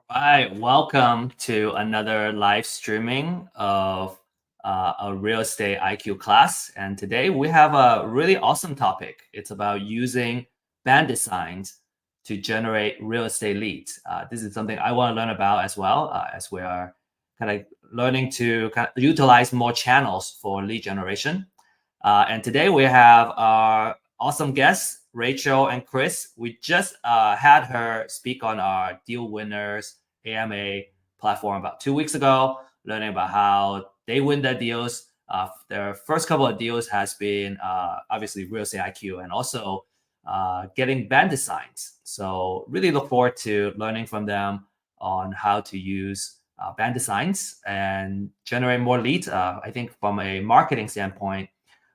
Hi, welcome to another live streaming of a real estate IQ class. And today we have a really awesome topic. It's about using Bandit Signs to generate real estate leads. This is something I want to learn about as well, as we are kind of learning to utilize more channels for lead generation. And today we have our awesome guests, Rachel and Chris. We just had her speak on our Deal Winners AMA platform about 2 weeks ago, learning about how they win their deals. Their first couple of deals has been obviously Real Estate IQ and also getting Bandit Signs. So really look forward to learning from them on how to use Bandit Signs and generate more leads. I think from a marketing standpoint,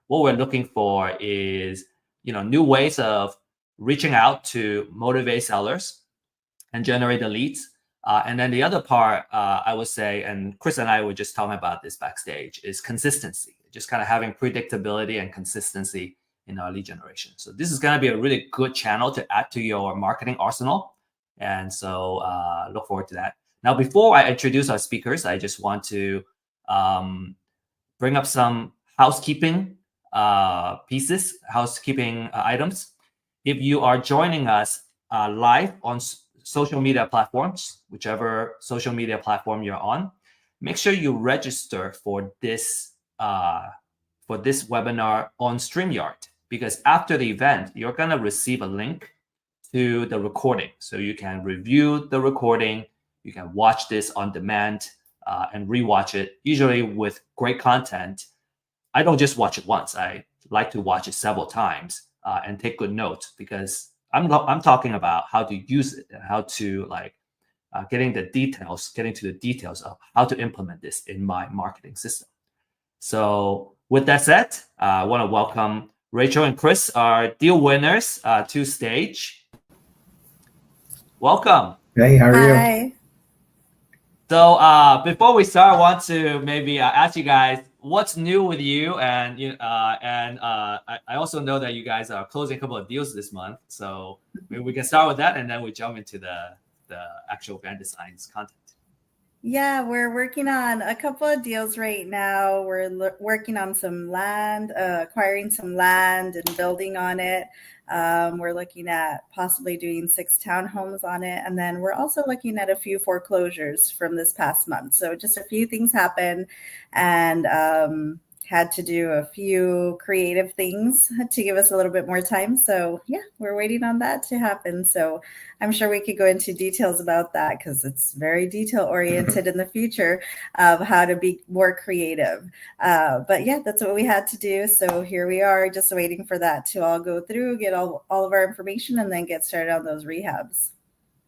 what we're looking for is new ways of reaching out to motivate sellers and generate the leads. And then the other part, I would say, and Chris and I were just talking about this backstage, is consistency, just kind of having predictability and consistency in our lead generation. So this is going to be a really good channel to add to your marketing arsenal. And so look forward to that. Now, before I introduce our speakers, I just want to bring up some housekeeping housekeeping items. If you are joining us live on social media platforms, whichever social media platform you're on, make sure you register for this webinar on StreamYard, because after the event, you're gonna receive a link to the recording, so you can review the recording, you can watch this on demand, and rewatch it. Usually with great content, I don't just watch it once. I like to watch it several times and take good notes, because I'm talking about how to use it and how to getting to the details of how to implement this in my marketing system. So with that said, I want to welcome Rachel and Chris, our deal winners, to stage. Welcome. Hey, how are you? Hi. So before we start, I want to maybe ask you guys what's new with you, and I also know that you guys are closing a couple of deals this month, so maybe we can start with that, and then we jump into the actual Bandit Signs content. Yeah, we're working on a couple of deals right now. We're working on some land, acquiring some land and building on it. We're looking at possibly doing 6 townhomes on it. And then we're also looking at a few foreclosures from this past month. So just a few things happened, and had to do a few creative things to give us a little bit more time. So yeah, we're waiting on that to happen. So I'm sure we could go into details about that, because it's very detail oriented in the future of how to be more creative. But yeah, that's what we had to do. So here we are, just waiting for that to all go through, get all of our information, and then get started on those rehabs.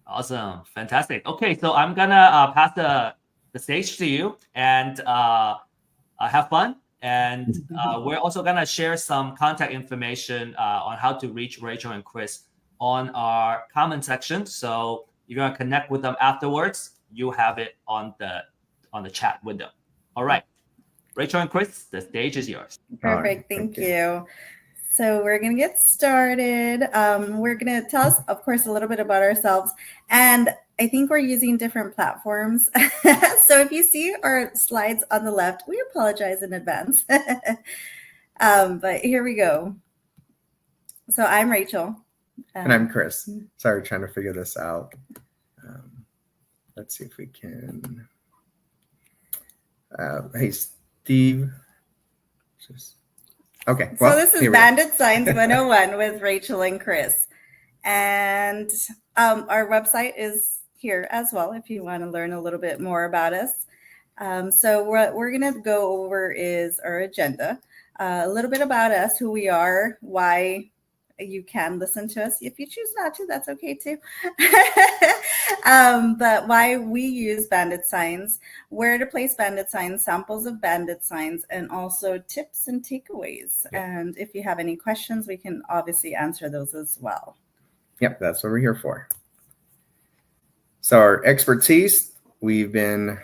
Awesome, fantastic. Okay, so I'm gonna pass the stage to you, and have fun. And we're also gonna share some contact information on how to reach Rachel and Chris on our comment section. So you're gonna connect with them afterwards. You have it on the chat window. All right, Rachel and Chris, the stage is yours. Perfect. Thank you. So we're going to get started. We're going to tell us, of course, a little bit about ourselves. And I think we're using different platforms. So if you see our slides on the left, we apologize in advance. But here we go. So I'm Rachel. And I'm Chris. Sorry, trying to figure this out. Let's see if we can. Hey, Steve. Okay. Well, so this is Bandit Signs 101 with Rachel and Chris. And our website is here as well if you want to learn a little bit more about us. So what we're going to go over is our agenda, a little bit about us, who we are, why you can listen to us. If you choose not to, that's okay too. But why we use Bandit Signs, where to place Bandit Signs, samples of Bandit Signs, and also tips and takeaways. Yeah. And if you have any questions, we can obviously answer those as well. Yep, that's what we're here for. So our expertise, we've been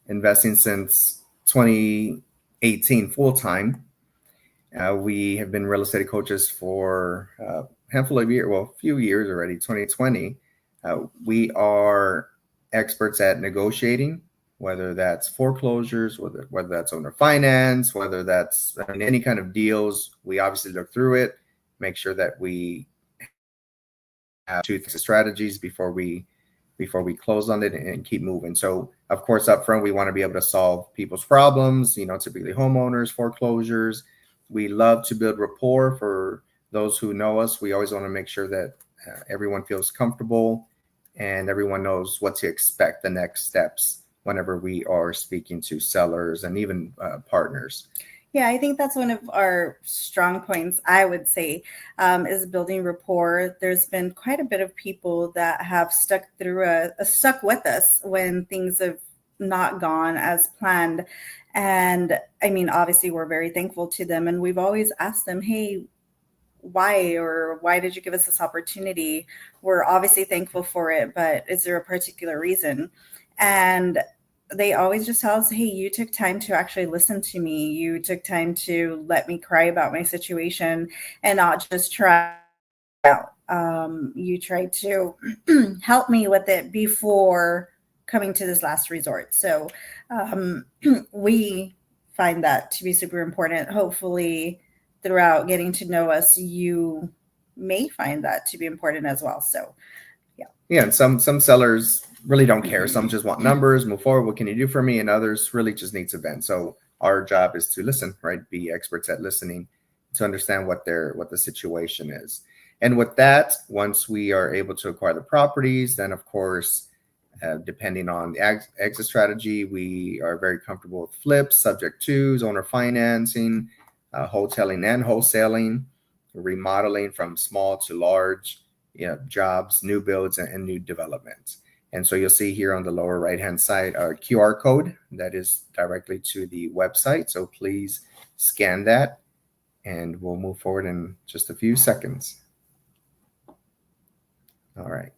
investing since 2018 full-time. We have been real estate coaches for a handful of years, well, a few years already, 2020. We are experts at negotiating, whether that's foreclosures, whether that's owner finance, whether that's any kind of deals. We obviously look through it, make sure that we have two strategies before we close on it and keep moving. So of course, up front, we want to be able to solve people's problems, typically homeowners, foreclosures. We love to build rapport. For those who know us, we always want to make sure that everyone feels comfortable and everyone knows what to expect the next steps whenever we are speaking to sellers and even partners. Yeah, I think that's one of our strong points, I would say, is building rapport. There's been quite a bit of people that have stuck with us when things have not gone as planned. And I mean, obviously, we're very thankful to them. And we've always asked them, hey, why did you give us this opportunity? We're obviously thankful for it, but is there a particular reason? And they always just tell us, hey, you took time to actually listen to me. You took time to let me cry about my situation and not just try out. You tried to help me with it before coming to this last resort. So we find that to be super important. Hopefully, throughout getting to know us, you may find that to be important as well. So yeah, and some sellers really don't care. Some just want numbers, move forward. What can you do for me? And others really just need to vent. So our job is to listen, right? Be experts at listening to understand what the situation is. And with that, once we are able to acquire the properties, then of course, depending on the exit strategy, we are very comfortable with flips, subject twos, owner financing, hoteling and wholesaling, remodeling from small to large, jobs, new builds, and new developments. And so you'll see here on the lower right-hand side a QR code that is directly to the website. So please scan that and we'll move forward in just a few seconds. All right.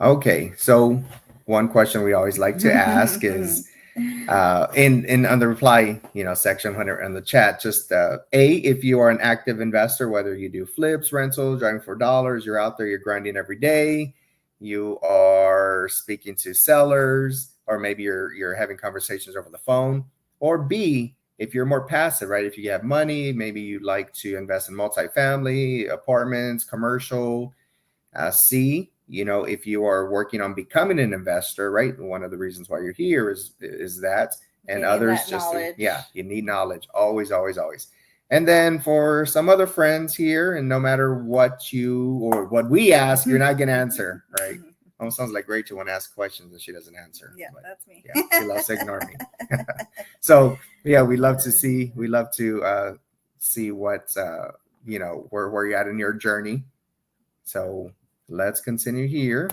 Okay, so one question we always like to ask is in on the reply section when in the chat, just if you are an active investor, whether you do flips, rentals, driving for dollars, you're out there, you're grinding every day, you are speaking to sellers, or maybe you're having conversations over the phone, or B, if you're more passive, right? If you have money, maybe you like to invest in multifamily, apartments, commercial. C, if you are working on becoming an investor, right? One of the reasons why you're here is that, and others just, you need knowledge, always, always, always. And then for some other friends here, and no matter what we ask, you're not going to answer, right? Almost sounds like Rachel when asked questions and she doesn't answer. Yeah, but that's me. Yeah, she loves to ignore me. So yeah, we love to see what, where you're at in your journey. So let's continue here.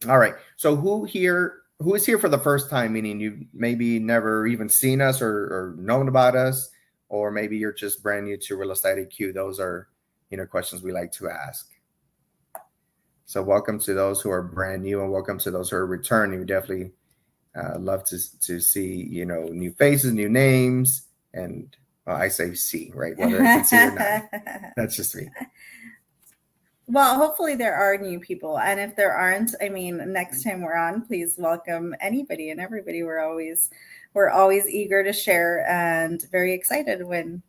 All right. So who is here for the first time, meaning you've maybe never even seen us or known about us, or maybe you're just brand new to Real Estate IQ. Those are, questions we like to ask. So welcome to those who are brand new and welcome to those who are returning. We definitely love to see, new faces, new names, and I say see, right? Whether I can see or not. That's just me. Well, hopefully there are new people. And if there aren't, next time we're on, please welcome anybody and everybody. We're always eager to share and very excited when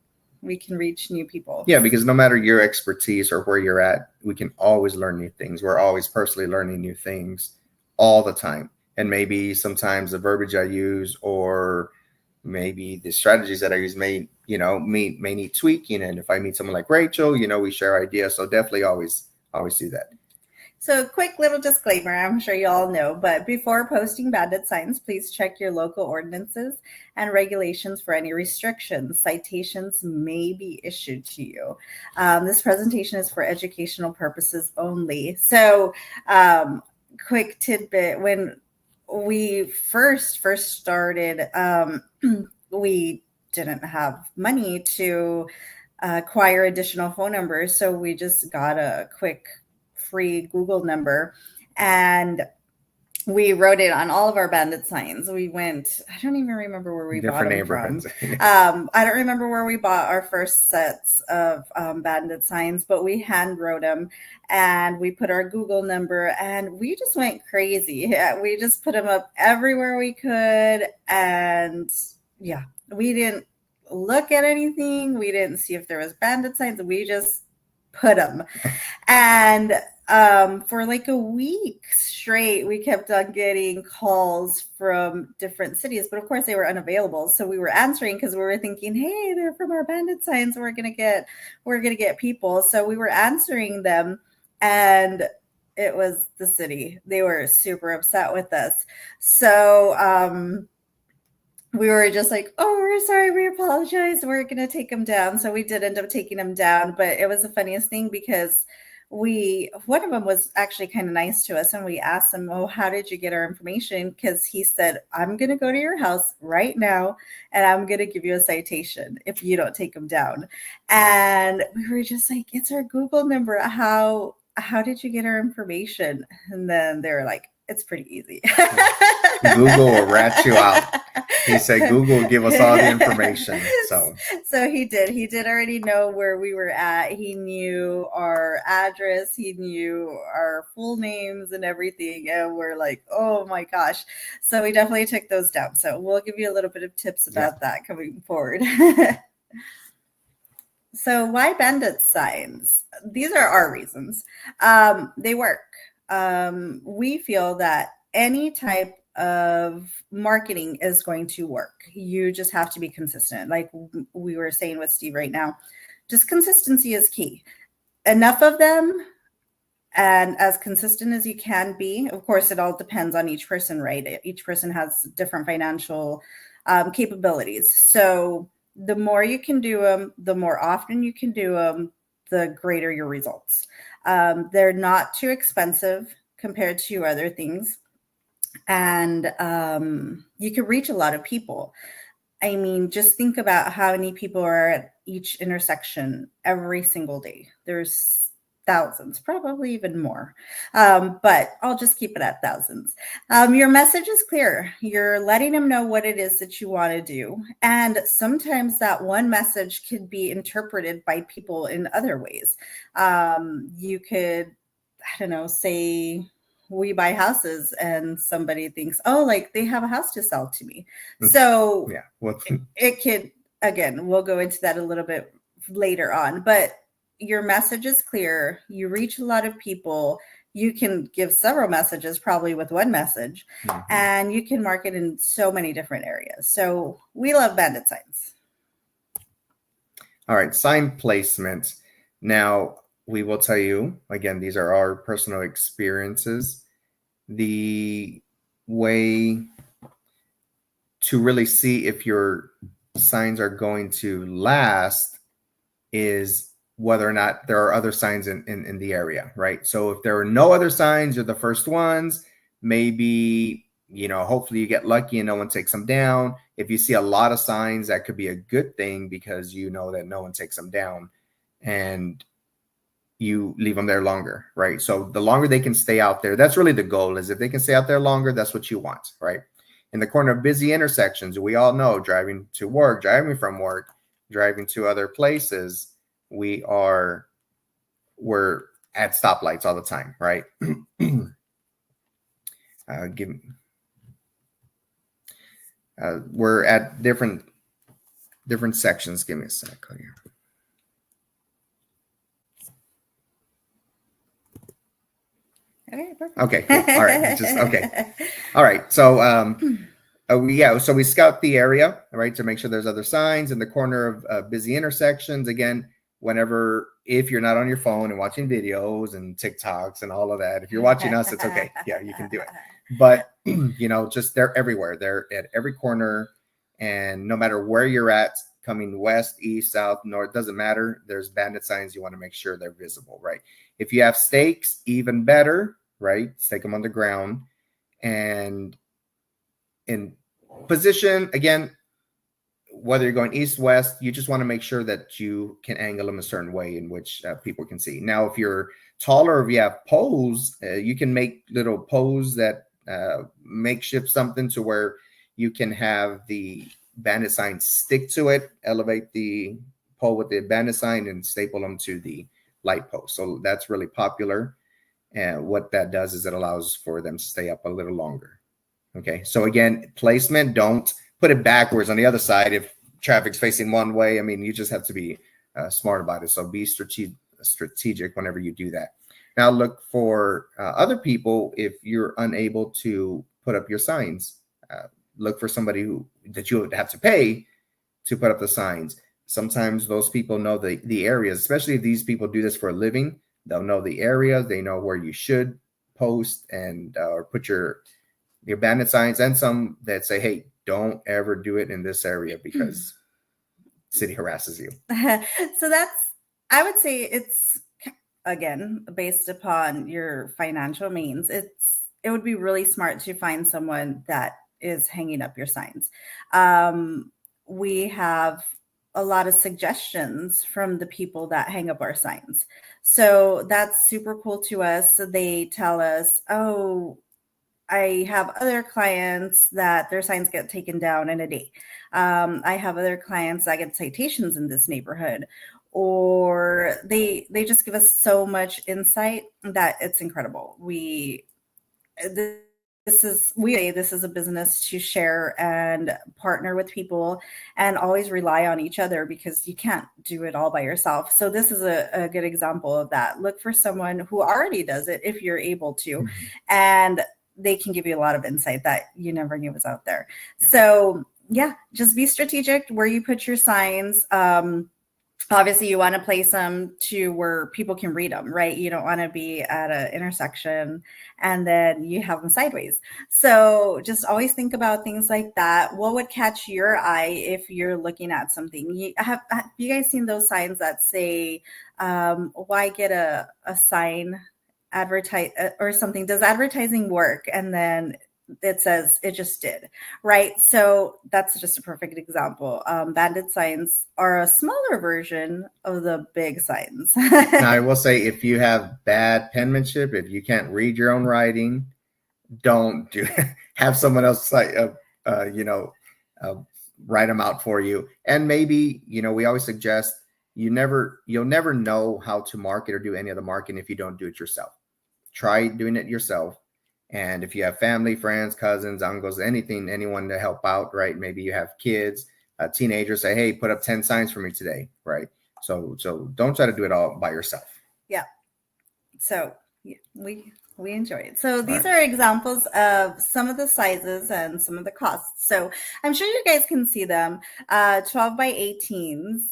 we can reach new people. Yeah, because no matter your expertise or where you're at, we can always learn new things. We're always personally learning new things all the time. And maybe sometimes the verbiage I use or maybe the strategies that I use may need tweaking. And if I meet someone like Rachel, we share ideas. So definitely always do that. So quick little disclaimer, I'm sure you all know, but before posting Bandit Signs, please check your local ordinances and regulations for any restrictions. Citations may be issued to you. This presentation is for educational purposes only. So quick tidbit, when we first started, we didn't have money to acquire additional phone numbers. So we just got a quick free Google number. And we wrote it on all of our bandit signs. We went, I don't even remember where we bought them from. I don't remember where we bought our first sets of bandit signs, but we hand wrote them and we put our Google number and we just went crazy. Yeah, we just put them up everywhere we could. And yeah, we didn't look at anything. We didn't see if there was bandit signs. We just put them. And for like a week straight, we kept on getting calls from different cities, but of course they were unavailable. So we were answering because we were thinking, hey, they're from our bandit signs. We're gonna get people. So we were answering them, and it was the city. They were super upset with us. So we were just like, oh, we're sorry, we apologize, we're gonna take them down. So we did end up taking them down, but it was the funniest thing because one of them was actually kind of nice to us, and we asked him, oh, how did you get our information? Because he said, I'm going to go to your house right now and I'm going to give you a citation if you don't take them down. And we were just like, it's our Google number. How did you get our information? And then they were like, it's pretty easy. Google will rat you out. He said Google will give us all the information. So he did already know where we were at. He knew our address. He knew our full names and everything. And we're like, oh my gosh. So we definitely took those down. So we'll give you a little bit of tips about that coming forward. So why bandit signs? These are our reasons. They work. We feel that any type of marketing is going to work. You just have to be consistent. Like we were saying with Steve right now, just consistency is key. Enough of them and as consistent as you can be. Of course, it all depends on each person, right? Each person has different financial capabilities. So the more you can do them, the more often you can do them, the greater your results. They're not too expensive compared to other things. And you can reach a lot of people. I mean, just think about how many people are at each intersection every single day. There's thousands, probably even more. But I'll just keep it at thousands. Your message is clear. You're letting them know what it is that you want to do. And sometimes that one message could be interpreted by people in other ways. You could, I don't know, say, we buy houses, and somebody thinks, oh, like they have a house to sell to me. So yeah, it could, again, we'll go into that a little bit later on, but your message is clear. You reach a lot of people. You can give several messages probably with one message, and you can market in so many different areas. So we love bandit signs. All right, sign placement. Now, we will tell you, again, these are our personal experiences. The way to really see if your signs are going to last is whether or not there are other signs in the area, right? So if there are no other signs, you're the first ones, maybe, hopefully you get lucky and no one takes them down. If you see a lot of signs, that could be a good thing because you know that no one takes them down. And you leave them there longer, right? So the longer they can stay out there, that's really the goal, is if they can stay out there longer, that's what you want, right? In the corner of busy intersections, we all know, driving to work, driving from work, driving to other places, we're at stoplights all the time, right? We're at different sections. Give me a sec here. Okay, perfect. Okay, cool. All right. Okay. All right. So so we scout the area, right, to make sure there's other signs in the corner of busy intersections. Again, if you're not on your phone and watching videos and TikToks and all of that, if you're watching us, it's okay. Yeah, you can do it. But just they're everywhere. They're at every corner, and no matter where you're at, coming west, east, south, north, doesn't matter. There's bandit signs. You want to make sure they're visible, right? If you have stakes, even better, right? Stake them on the ground and in position. Again, whether you're going east, west, you just want to make sure that you can angle them a certain way in which people can see. Now, if you're taller, if you have poles, you can make little poles that makeshift something to where you can have the bandit sign stick to it, elevate the pole with the bandit sign, and staple them to the light post. So that's really popular. And what that does is it allows for them to stay up a little longer. Okay. So again, placement, don't put it backwards on the other side if traffic's facing one way. I mean, you just have to be smart about it. So be strategic whenever you do that. Now look for other people. If you're unable to put up your signs, look for somebody that you would have to pay to put up the signs. Sometimes those people know the areas, especially if these people do this for a living. They'll know the areas. They know where you should post and or put your bandit signs, and some that say, hey, don't ever do it in this area because city harasses you. So I would say it's, again, based upon your financial means. It would be really smart to find someone that is hanging up your signs. We have a lot of suggestions from the people that hang up our signs. So that's super cool to us. So they tell us, oh, I have other clients that their signs get taken down in a day. I have other clients that get citations in this neighborhood. Or they just give us so much insight that it's incredible. This is a business to share and partner with people and always rely on each other, because you can't do it all by yourself. So this is a good example of that. Look for someone who already does it if you're able to, and they can give you a lot of insight that you never knew was out there. Yeah. So yeah, just be strategic where you put your signs. Obviously, you want to place them to where people can read them, right? You don't want to be at an intersection and then you have them sideways. So just always think about things like that. What would catch your eye if you're looking at something? Have you guys seen those signs that say, why get a sign advertise or something? Does advertising work? And then it says it just did, right? So that's just a perfect example. Bandit signs are a smaller version of the big signs. Now, I will say, if you have bad penmanship, if you can't read your own writing, don't do it. Have someone else write them out for you. And maybe, we always suggest you'll never know how to market or do any of the marketing if you don't do it yourself. Try doing it yourself. And if you have family, friends, cousins, uncles, anyone to help out, right? Maybe you have kids, teenagers, say, hey, put up 10 signs for me today, right? So don't try to do it all by yourself. Yeah. So we enjoy it. So these are examples of some of the sizes and some of the costs. So I'm sure you guys can see them. 12 by 18s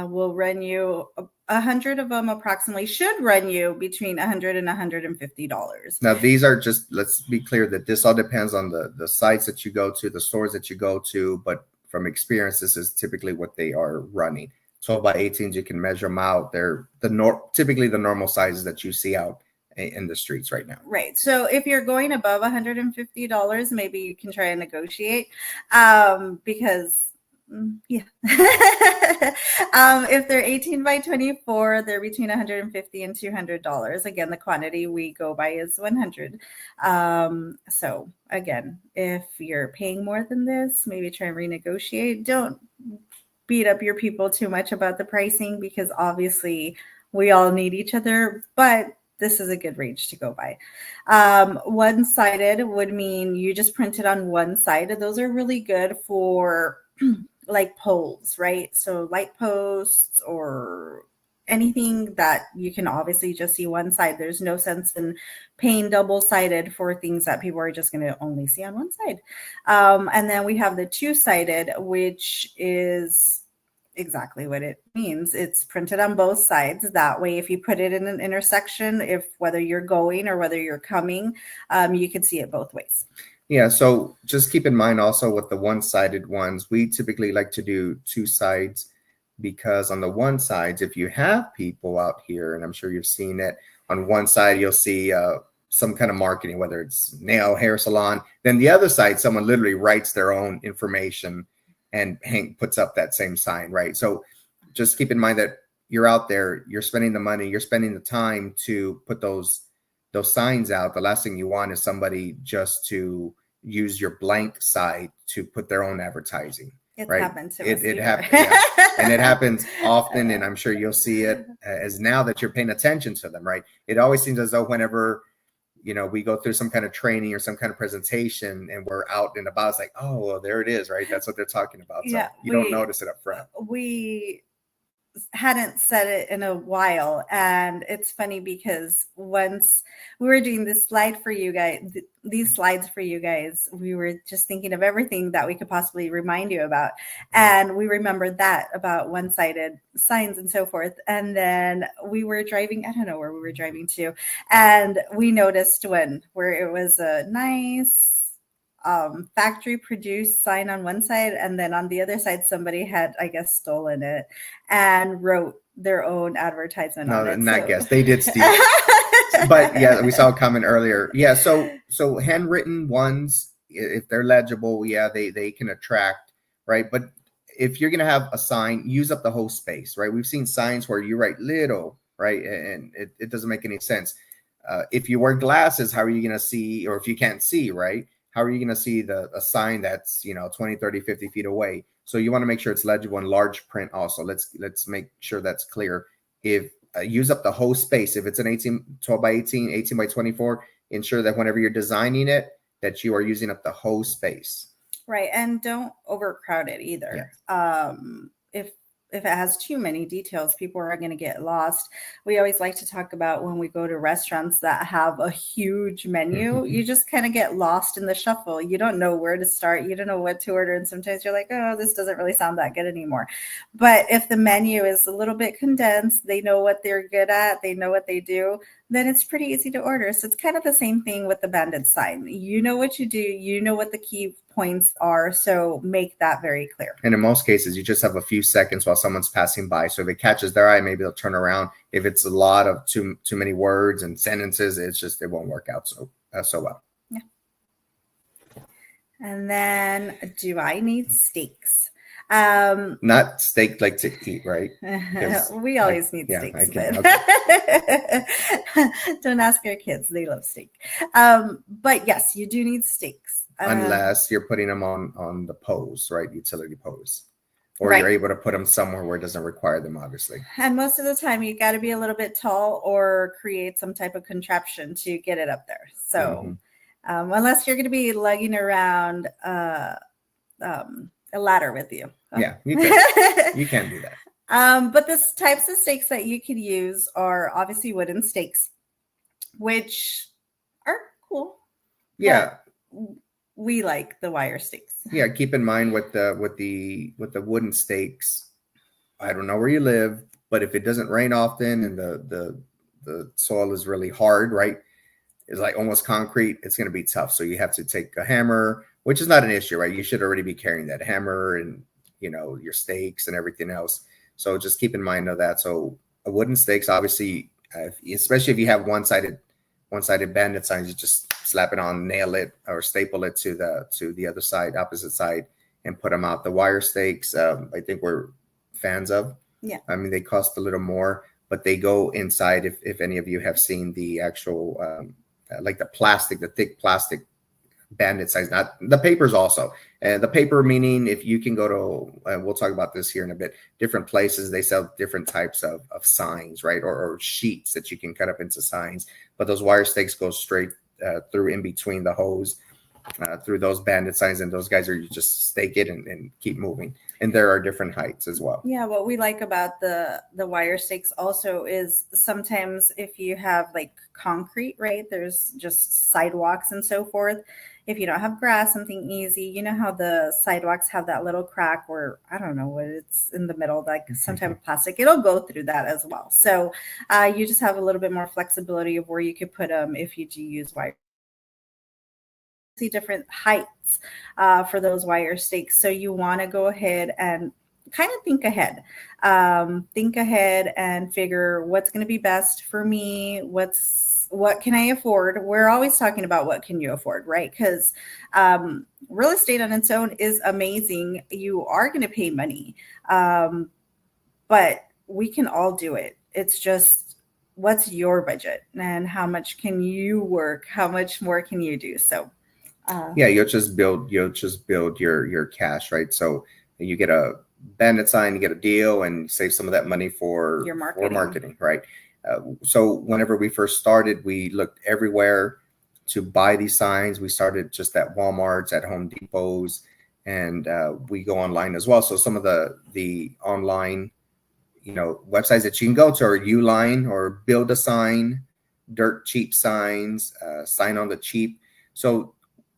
will run you 100 of them approximately should run you between $100 and $150. Now, these are just, let's be clear that this all depends on the sites that you go to, the stores that you go to, but from experience, this is typically what they are running. 12 by 18s, you can measure them out. They're typically the normal sizes that you see out in the streets right now. Right. So if you're going above $150, maybe you can try and negotiate because if they're 18 by 24, they're between $150 and $200. Again, the quantity we go by is 100. So again, if you're paying more than this, maybe try and renegotiate. Don't beat up your people too much about the pricing, because obviously we all need each other, but this is a good range to go by. One-sided would mean you just print it on one side. Those are really good for like poles, right? So light posts or anything that you can obviously just see one side. There's no sense in paying double-sided for things that people are just going to only see on one side. And then we have the two-sided, which is exactly what it means. It's printed on both sides. That way, if you put it in an intersection, whether you're going or whether you're coming, you can see it both ways. Yeah, so just keep in mind also with the one-sided ones, we typically like to do two sides, because on the one side, if you have people out here, and I'm sure you've seen it, on one side you'll see some kind of marketing, whether it's nail, hair salon. Then the other side, someone literally writes their own information and puts up that same sign, right? So just keep in mind that you're out there, you're spending the money, you're spending the time to put those those signs out, the last thing you want is somebody just to use your blank side to put their own advertising. It's right? happened to us. It happens, yeah. And it happens often, and I'm sure you'll see it as now that you're paying attention to them, right? It always seems as though whenever we go through some kind of training or some kind of presentation and we're out and about, it's like, oh, well, there it is, right? That's what they're talking about. So you don't notice it up front. We hadn't said it in a while, and it's funny because once we were doing this slide for you guys, these slides for you guys, we were just thinking of everything that we could possibly remind you about, and we remembered that about one-sided signs and so forth. And then we were driving, I don't know where we were driving to, and we noticed where it was a nice factory produced sign on one side, and then on the other side somebody had, I guess, stolen it and wrote their own advertisement on it. Not guess, they did steal. But yeah, we saw a comment earlier. Yeah, so handwritten ones, if they're legible, yeah, they can attract, right? But if you're gonna have a sign, use up the whole space, right? We've seen signs where you write little, right, and it doesn't make any sense. If you wear glasses, how are you gonna see? Or if you can't see, right, how are you going to see a sign that's 20, 30, 50 feet away? So you want to make sure it's legible in large print also. Let's make sure that's clear. If use up the whole space. If it's an 12 by 18, 18 by 24, ensure that whenever you're designing it, that you are using up the whole space. Right. And don't overcrowd it either. Yeah. If it has too many details, people are going to get lost. We always like to talk about when we go to restaurants that have a huge menu, you just kind of get lost in the shuffle. You don't know where to start. You don't know what to order. And sometimes you're like, oh, this doesn't really sound that good anymore. But if the menu is a little bit condensed, they know what they're good at, they know what they do, then it's pretty easy to order. So it's kind of the same thing with the Bandit sign. You know what you do, you know what the key points are, so make that very clear. And in most cases, you just have a few seconds while someone's passing by. So if it catches their eye, maybe they'll turn around. If it's a lot of too many words and sentences, it won't work out so well. Yeah. And then, do I need stakes? Not steak like to eat, right? We always need steaks. Okay. Don't ask our kids; they love steak. But yes, you do need steaks, unless you're putting them on the pose, right? Utility pose, or you're able to put them somewhere where it doesn't require them, obviously. And most of the time, you got to be a little bit tall or create some type of contraption to get it up there. So, unless you're going to be lugging around a ladder with you. Yeah, you can do that. But the types of stakes that you could use are obviously wooden stakes, which are cool. Yeah. We like the wire stakes. Yeah, keep in mind with the wooden stakes, I don't know where you live, but if it doesn't rain often and the soil is really hard, right? It's like almost concrete, it's going to be tough. So you have to take a hammer, which is not an issue, right? You should already be carrying that hammer and your stakes and everything else. So just keep in mind of that. So a wooden stakes, obviously, especially if you have one-sided bandit signs, you just slap it on, nail it, or staple it to the other side, opposite side, and put them out. The wire stakes, I think we're fans of. Yeah. I mean, they cost a little more, but they go inside. If any of you have seen the actual, like the thick plastic bandit size, not the papers also. The paper meaning if you can go to, we'll talk about this here in a bit, different places, they sell different types of signs, right? Or sheets that you can cut up into signs. But those wire stakes go straight through in between the hose, through those bandit signs. And those guys are, you just stake it and keep moving. And there are different heights as well. Yeah, what we like about the wire stakes also is sometimes if you have like concrete, right? There's just sidewalks and so forth. If you don't have grass, something easy, you know how the sidewalks have that little crack where, I don't know what it's in the middle, like some type of plastic, it'll go through that as well. So you just have a little bit more flexibility of where you could put them if you do use wire. See different heights for those wire stakes. So you want to go ahead and kind of think ahead and figure what's going to be best for me. What can I afford? We're always talking about what can you afford, right? Because real estate on its own is amazing. You are going to pay money, but we can all do it. It's just what's your budget and how much can you work? How much more can you do? So yeah, you'll just build your cash, right? So you get a Bandit sign, you get a deal, and save some of that money for Your marketing. right? So whenever we first started, we looked everywhere to buy these signs. We started just at Walmart's, at Home Depots, and we go online as well. So some of the online, websites that you can go to are Uline or Build a Sign, Dirt Cheap Signs, Sign on the Cheap. So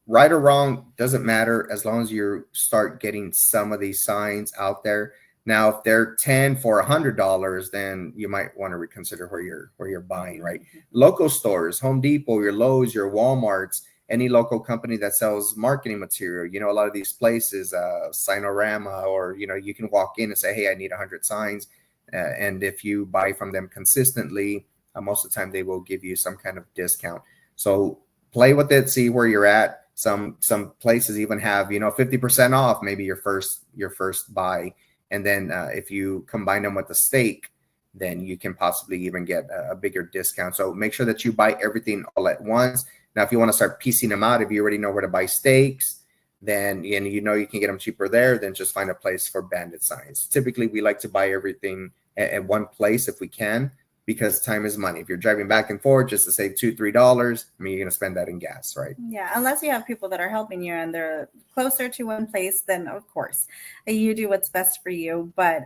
right or wrong doesn't matter as long as you start getting some of these signs out there. Now, if they're 10 for $100, then you might want to reconsider where you're buying, right? Local stores, Home Depot, your Lowe's, your Walmarts, any local company that sells marketing material. A lot of these places, Signorama, or you can walk in and say, hey, I need 100 signs. And if you buy from them consistently, most of the time they will give you some kind of discount. So play with it, see where you're at. Some places even have 50% off maybe your first buy, and then if you combine them with the steak, then you can possibly even get a bigger discount. So make sure that you buy everything all at once. Now, if you want to start piecing them out, if you already know where to buy steaks, then you can get them cheaper there, then just find a place for Bandit signs. Typically, we like to buy everything at one place if we can, because time is money. If you're driving back and forth just to save $2-3, you're going to spend that in gas, right? Yeah, unless you have people that are helping you and they're closer to one place, then of course you do what's best for you. But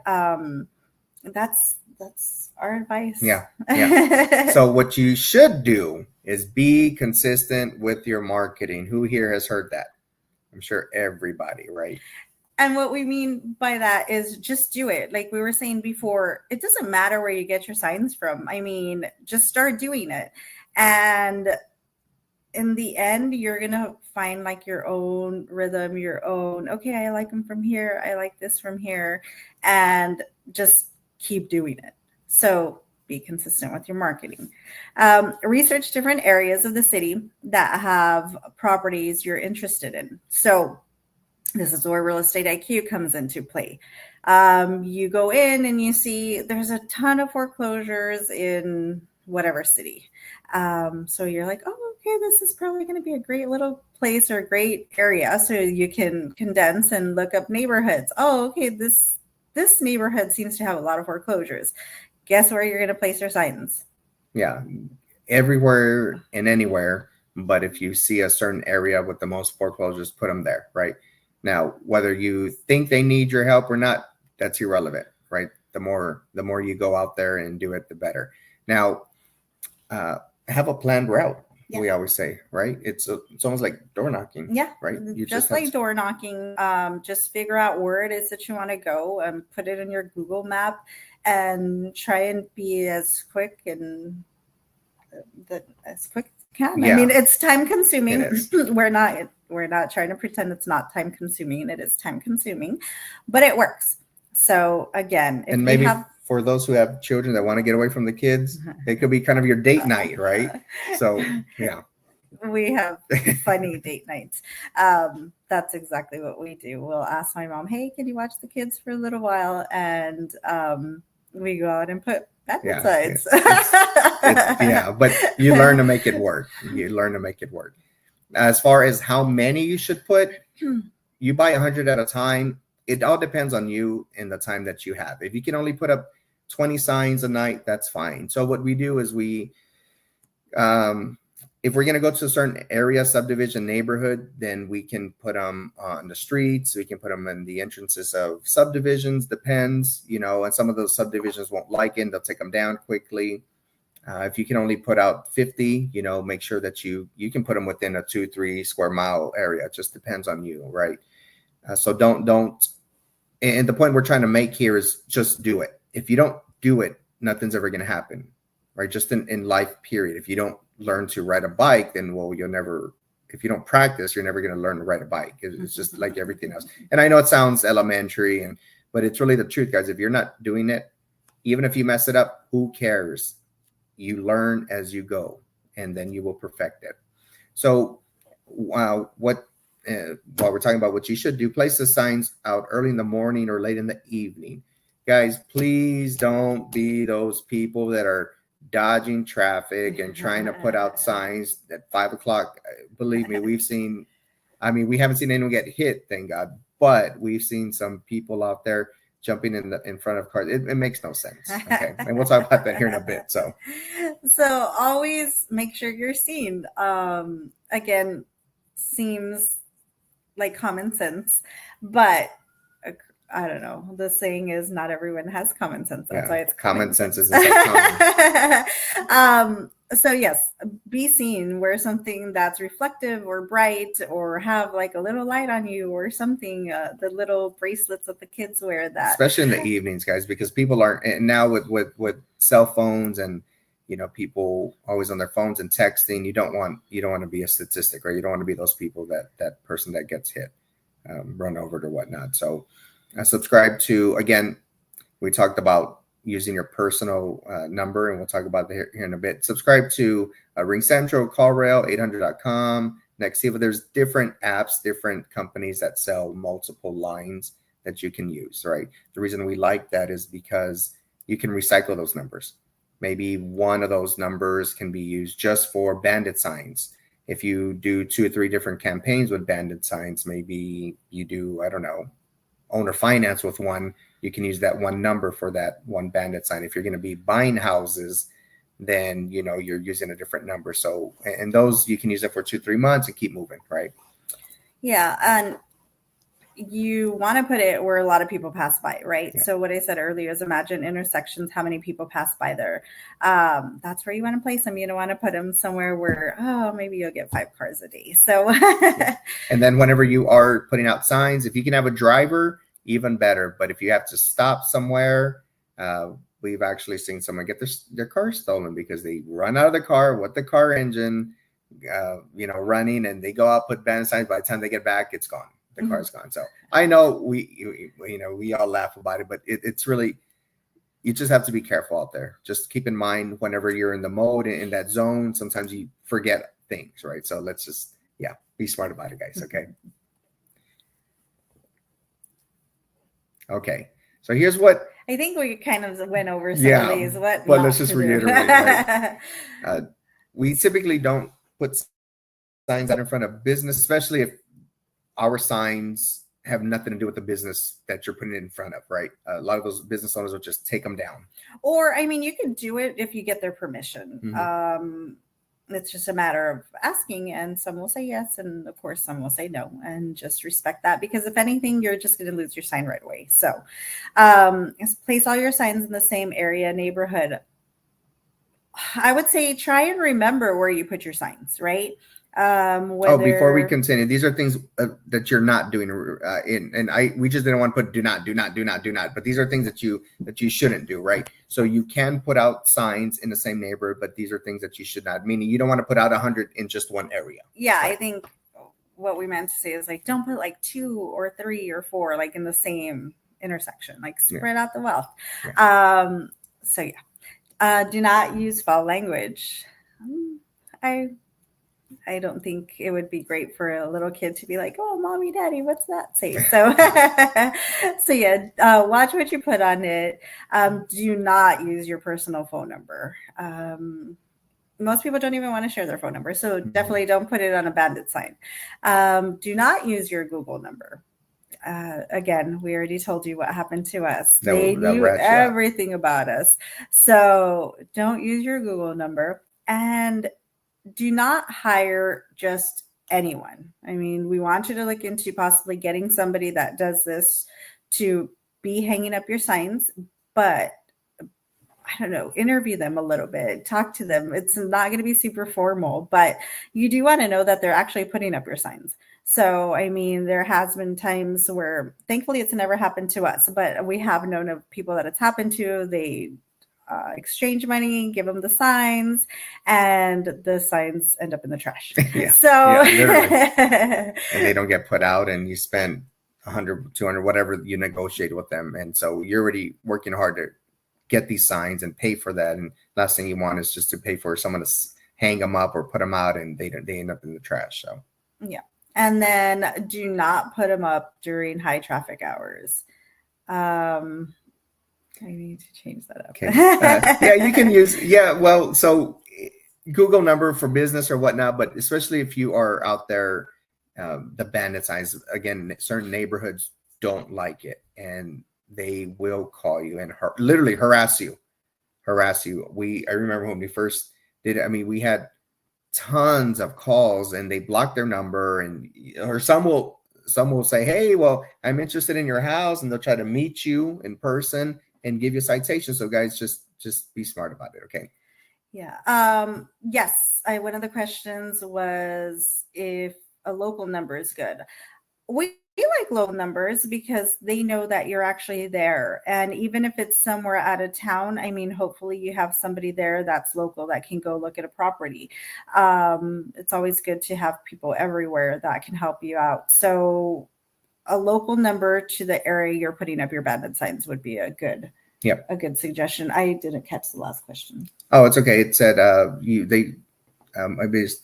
that's our advice. Yeah. So what you should do is be consistent with your marketing. Who here has heard that? I'm sure everybody, right? And what we mean by that is just do it. Like we were saying before, it doesn't matter where you get your signs from. Just start doing it. And in the end, you're going to find like your own rhythm, your own, okay, I like them from here. I like this from here. And just keep doing it. So be consistent with your marketing. Research different areas of the city that have properties you're interested in. So this is where real estate IQ comes into play. You go in and you see there's a ton of foreclosures in whatever city. So you're like, oh, okay, this is probably going to be a great little place or a great area. So you can condense and look up neighborhoods. Oh, okay, this neighborhood seems to have a lot of foreclosures. Guess where you're going to place your signs? Yeah, everywhere and anywhere. But if you see a certain area with the most foreclosures, put them there, right? Now, whether you think they need your help or not, that's irrelevant, right? The more you go out there and do it, the better. Now, have a planned route. Yeah. We always say, right? It's almost like door knocking. Yeah, right. You just like door knocking. Just figure out where it is that you want to go and put it in your Google map, and try and be as quick and as quick as you can. Yeah. It's time consuming. It is. We're not trying to pretend it's not time consuming. It is time consuming, but it works. So again, and maybe for those who have children that want to get away from the kids, it could be kind of your date night, right? So yeah, we have funny date nights. That's exactly what we do. We'll ask my mom, hey, can you watch the kids for a little while? And we go out and put Bandit signs. Yeah, but you learn to make it work. As far as how many you should put, you buy 100 at a time. It all depends on you and the time that you have. If you can only put up 20 signs a night, that's fine. So what we do is if we're going to go to a certain area, subdivision, neighborhood, then we can put them on the streets. We can put them in the entrances of subdivisions, depends, and some of those subdivisions won't like it. They'll take them down quickly. If you can only put out 50, make sure that you can put them within a 2-3 square mile area. It just depends on you, right? So don't. And the point we're trying to make here is just do it. If you don't do it, nothing's ever going to happen, right? Just in life, period. If you don't learn to ride a bike, then if you don't practice, you're never going to learn to ride a bike. It's just like everything else. And I know it sounds elementary, but it's really the truth, guys. If you're not doing it, even if you mess it up, who cares? You learn as you go, and then you will perfect it. So while we're talking about what you should do, place the signs out early in the morning or late in the evening. Guys, please don't be those people that are dodging traffic and trying to put out signs at 5 o'clock. Believe me, we haven't seen anyone get hit, thank God, but we've seen some people out there jumping in front of cars. It makes no sense. Okay. And we'll talk about that here in a bit. So always make sure you're seen. Again, seems like common sense, but I don't know. The saying is not everyone has common sense. That's why it's common sense isn't so common. So yes, be seen. Wear something that's reflective or bright, or have like a little light on you or something. The little bracelets that the kids wear, that especially in the evenings, guys, because people aren't, and now with cell phones and people always on their phones and texting. You don't want to be a statistic, right? You don't want to be those people that person that gets hit, run over or whatnot. So subscribe to, again, we talked about using your personal number, and we'll talk about that here in a bit. Subscribe to Ring Central, CallRail, 800.com, Nexiva. There's different apps, different companies that sell multiple lines that you can use, right? The reason we like that is because you can recycle those numbers. Maybe one of those numbers can be used just for Bandit Signs. If you do 2 or 3 different campaigns with Bandit Signs, maybe you do, I don't know, owner finance with one, you can use that one number for that one Bandit Sign. If you're going to be buying houses, then you're using a different number. So, and those you can use it for 2-3 months and keep moving, right? Yeah, and you want to put it where a lot of people pass by, right? Yeah. So what I said earlier is imagine intersections, how many people pass by there. That's where you want to place them. You don't want to put them somewhere where, maybe you'll get 5 cars a day. So, and then whenever you are putting out signs, if you can have a driver, even better. But if you have to stop somewhere, we've actually seen someone get their car stolen because they run out of the car with the car engine, running, and they go out, put Bandit Signs. By the time they get back, it's gone. The car's gone. So I know we all laugh about it, but it's really, you just have to be careful out there. Just keep in mind whenever you're in the mode, in that zone, sometimes you forget things, right? So let's just, be smart about it, guys. Okay. Okay. So here's what I think we kind of went over some of these. But let's just reiterate. Right? We typically don't put signs out in front of business, especially if our signs have nothing to do with the business that you're putting it in front of, right? A lot of those business owners will just take them down. Or, you can do it if you get their permission. Mm-hmm. It's just a matter of asking, and some will say yes, and of course some will say no, and just respect that, because if anything, you're just going to lose your sign right away. So place all your signs in the same area, neighborhood. I would say try and remember where you put your signs, right? Before we continue, these are things that you're not doing we just didn't want to put do not, but these are things that you shouldn't do, right? So you can put out signs in the same neighborhood, but these are things that you should not, meaning you don't want to put out 100 in just one area. Yeah, right? I think what we meant to say is don't put 2 or 3 or 4 in the same intersection, spread out the wealth. Do not use foul language. I don't think it would be great for a little kid to be like, "Oh, mommy, daddy, what's that say?" So, watch what you put on it. Do not use your personal phone number. Most people don't even want to share their phone number, so definitely don't put it on a Bandit sign. Do not use your Google number. Again, we already told you what happened to us. They knew everything about us. So don't use your Google number, and do not hire just anyone. We want you to look into possibly getting somebody that does this to be hanging up your signs, but I don't know, interview them a little bit, talk to them. It's not going to be super formal, but you do want to know that they're actually putting up your signs. So, there has been times where, thankfully, it's never happened to us, but we have known of people that it's happened to. They exchange money, give them the signs, and the signs end up in the trash. And they don't get put out, and you spend 100, 200, whatever you negotiate with them. And so you're already working hard to get these signs and pay for that. And last thing you want is just to pay for someone to hang them up or put them out, and they end up in the trash. So yeah. And then do not put them up during high traffic hours. I need to change that up. Okay. Yeah, you can use, well, so Google number for business or whatnot, but especially if you are out there, the bandit signs, again, certain neighborhoods don't like it and they will call you and literally harass you. I remember when we first did it, I mean, we had tons of calls and they blocked their number, and or some will say, hey, well, I'm interested in your house, and they'll try to meet you in person and give you a citation. So guys, just be smart about it. Okay. Yeah. Yes. One of the questions was if a local number is good. We like low numbers because they know that you're actually there. And even if it's somewhere out of town, I mean, hopefully you have somebody there that's local that can go look at a property. It's always good to have people everywhere that can help you out. So a local number to the area you're putting up your bandit signs would be a good suggestion. I didn't catch the last question. Oh, it's okay. It said I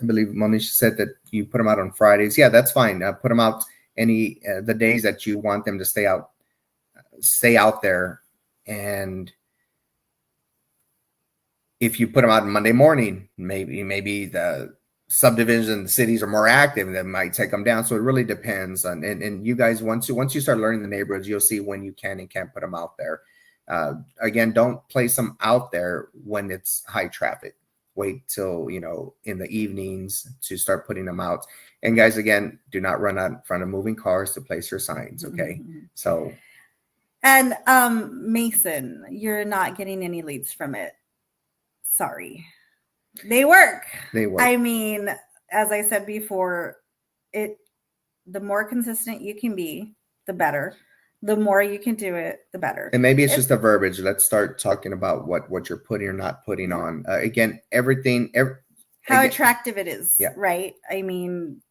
believe Monish said that you put them out on Fridays. Yeah, that's fine. Put them out the days that you want them to stay out there. And if you put them out on Monday morning, maybe the subdivision, the cities are more active and that might take them down. So it really depends on, and you guys, once you start learning the neighborhoods, you'll see when you can and can't put them out there. Again, don't place them out there when it's high traffic. Wait till, in the evenings to start putting them out. And guys, again, do not run out in front of moving cars to place your signs. Okay. Mm-hmm. So. And Mason, you're not getting any leads from it. Sorry. They work. I mean, as I said before, the more consistent you can be, the better. The more you can do it, the better. And maybe it's just a verbiage. Let's start talking about what you're putting or not putting on. Again, how attractive it is, right? I mean,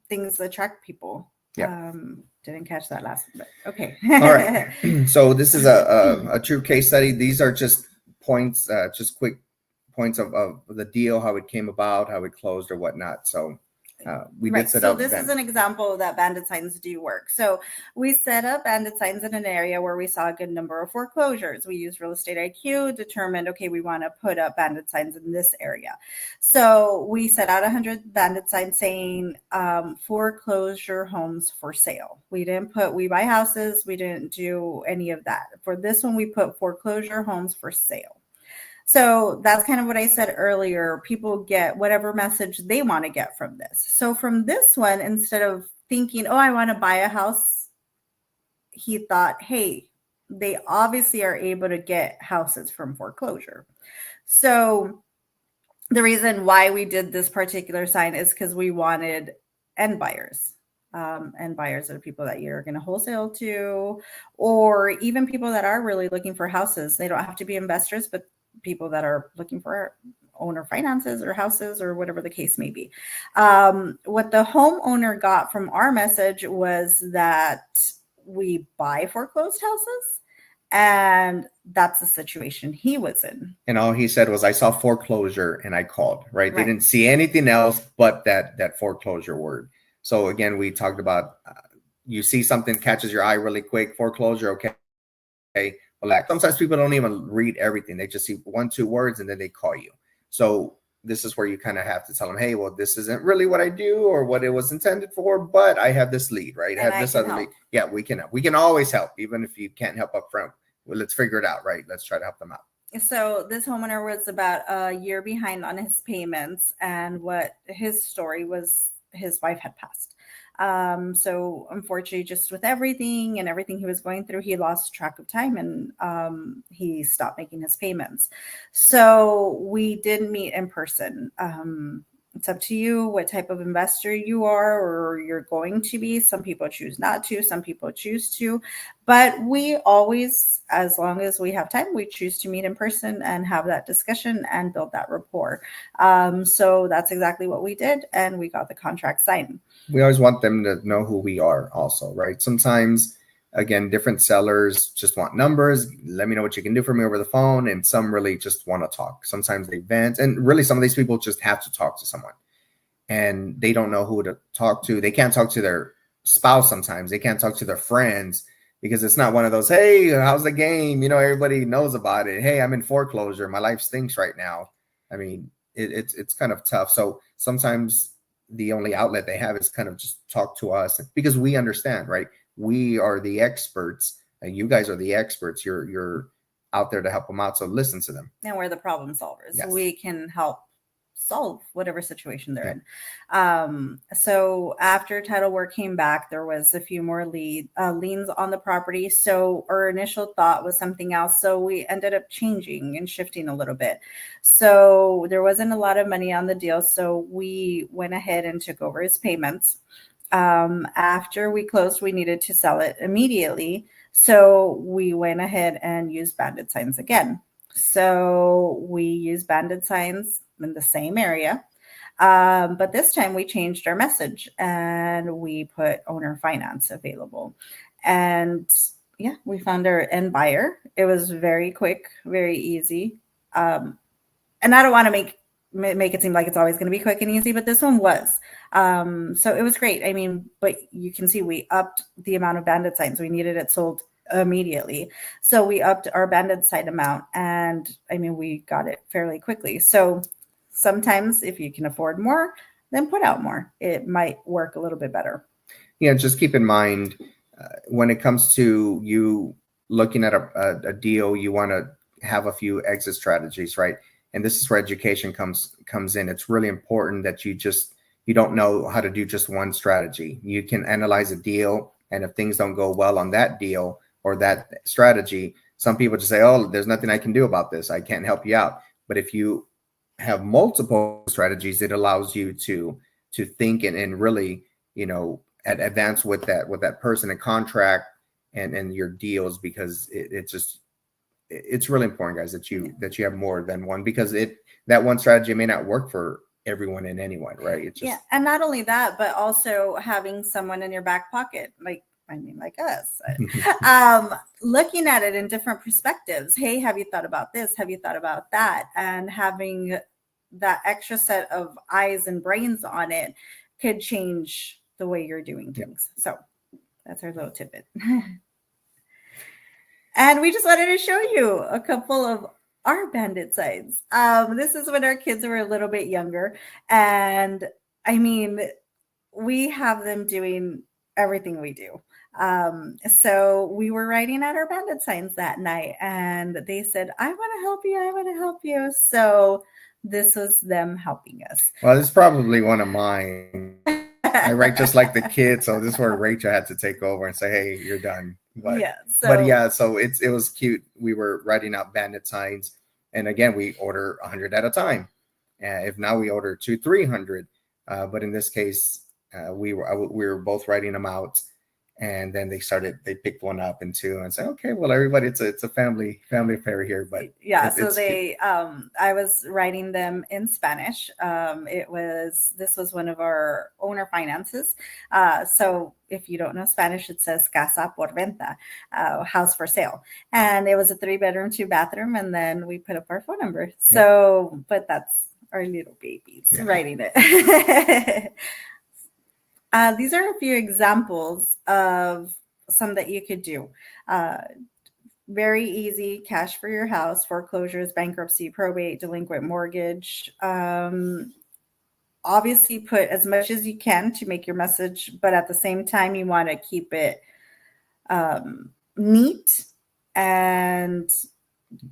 things attract people. Yeah. Didn't catch that last one, but okay. All right. So this is a true case study. These are just points, just quick points of the deal, how it came about, how it closed or whatnot. So we did set up. So this is an example that bandit signs do work. So we set up bandit signs in an area where we saw a good number of foreclosures. We used real estate IQ, determined, okay, we want to put up bandit signs in this area. So we set out 100 bandit signs saying foreclosure homes for sale. We didn't put we buy houses. We didn't do any of that. For this one, we put foreclosure homes for sale. So that's kind of what I said earlier. People get whatever message they want to get from this. So from this one, instead of thinking, oh, I want to buy a house, he thought, hey, they obviously are able to get houses from foreclosure. So the reason why we did this particular sign is because we wanted end buyers. And buyers are people that you're going to wholesale to, or even people that are really looking for houses. They don't have to be investors, but people that are looking for owner finances or houses or whatever the case may be. What the homeowner got from our message was that we buy foreclosed houses, and that's the situation he was in. And all he said was, I saw foreclosure and I called, right? They didn't see anything else but that foreclosure word. So again, we talked about, you see something catches your eye really quick, foreclosure, okay. Sometimes people don't even read everything. They just see 1-2 words and then they call you. So this is where you kind of have to tell them, hey, well, this isn't really what I do or what it was intended for, but I have this lead, right? I have this other lead. Yeah, we can help. We can always help, even if you can't help up front. Well, let's figure it out, right? Let's try to help them out. So this homeowner was about a year behind on his payments, and what his story was, his wife had passed. So unfortunately, just with everything he was going through, he lost track of time and he stopped making his payments. So we did meet in person. It's up to you what type of investor you are or you're going to be. Some people choose not to, some people choose to, but we always, as long as we have time, we choose to meet in person and have that discussion and build that rapport. So that's exactly what we did, and we got the contract signed. We always want them to know who we are also, right? Sometimes, again, different sellers just want numbers. Let me know what you can do for me over the phone. And some really just want to talk. Sometimes they vent. And really, some of these people just have to talk to someone. And they don't know who to talk to. They can't talk to their spouse sometimes. They can't talk to their friends. because it's not one of those, hey, how's the game? Everybody knows about it. Hey, I'm in foreclosure. My life stinks right now. I mean, it's kind of tough. So sometimes the only outlet they have is kind of just talk to us, because we understand, right? We are the experts, and you guys are the experts. You're out there to help them out. So listen to them. And we're the problem solvers. Yes. We can help solve whatever situation they're in. So after title work came back, there was a few more liens on the property. So our initial thought was something else. So we ended up changing and shifting a little bit. So there wasn't a lot of money on the deal. So we went ahead and took over his payments. After we closed, we needed to sell it immediately. So we went ahead and used Bandit Signs again. So we used Bandit Signs in the same area. But this time we changed our message and we put owner finance available. And yeah, we found our end buyer. It was very quick, very easy. And I don't want to make it seem like it's always going to be quick and easy, but this one was. So it was great. I mean, but you can see we upped the amount of Bandit Signs. We needed it sold immediately. So we upped our Bandit Sign amount, and I mean, we got it fairly quickly. So sometimes if you can afford more, then put out more. It might work a little bit better. Yeah, just keep in mind when it comes to you looking at a deal, you want to have a few exit strategies, right? And this is where education comes in. It's really important that you don't know how to do just one strategy. You can analyze a deal, and if things don't go well on that deal or that strategy, some people just say, oh, there's nothing I can do about this. I can't help you out. But if you have multiple strategies, it allows you to think and really, advance with that person and contract and your deals, because it's really important, guys, that you have more than one, because that one strategy may not work for everyone and anyone, right? And not only that, but also having someone in your back pocket, like us, looking at it in different perspectives. Hey, have you thought about this? Have you thought about that? And having that extra set of eyes and brains on it could change the way you're doing things. So that's our little tidbit. And we just wanted to show you a couple of our Bandit Signs. This is when our kids were a little bit younger. And I mean, we have them doing everything we do. So we were writing out our Bandit Signs that night, and they said, I want to help you. I want to help you. So this was them helping us. Well, this is probably one of mine. I write just like the kids. So this is where Rachel had to take over and say, hey, you're done. So it was cute. We were writing out Bandit Signs. And again, we order 100 at a time. If now we order 200-300. But in this case, we were both writing them out. And then they picked one up and two and said, okay, well, everybody, it's a family affair here. But yeah, I was writing them in Spanish. This was one of our owner finances. So if you don't know Spanish, it says casa por venta, house for sale. And it was a 3-bedroom, 2-bathroom. And then we put up our phone number. So, but that's our little babies writing it. These are a few examples of some that you could do. Very easy: cash for your house, foreclosures, bankruptcy, probate, delinquent mortgage. Obviously, put as much as you can to make your message, but at the same time, you want to keep it neat and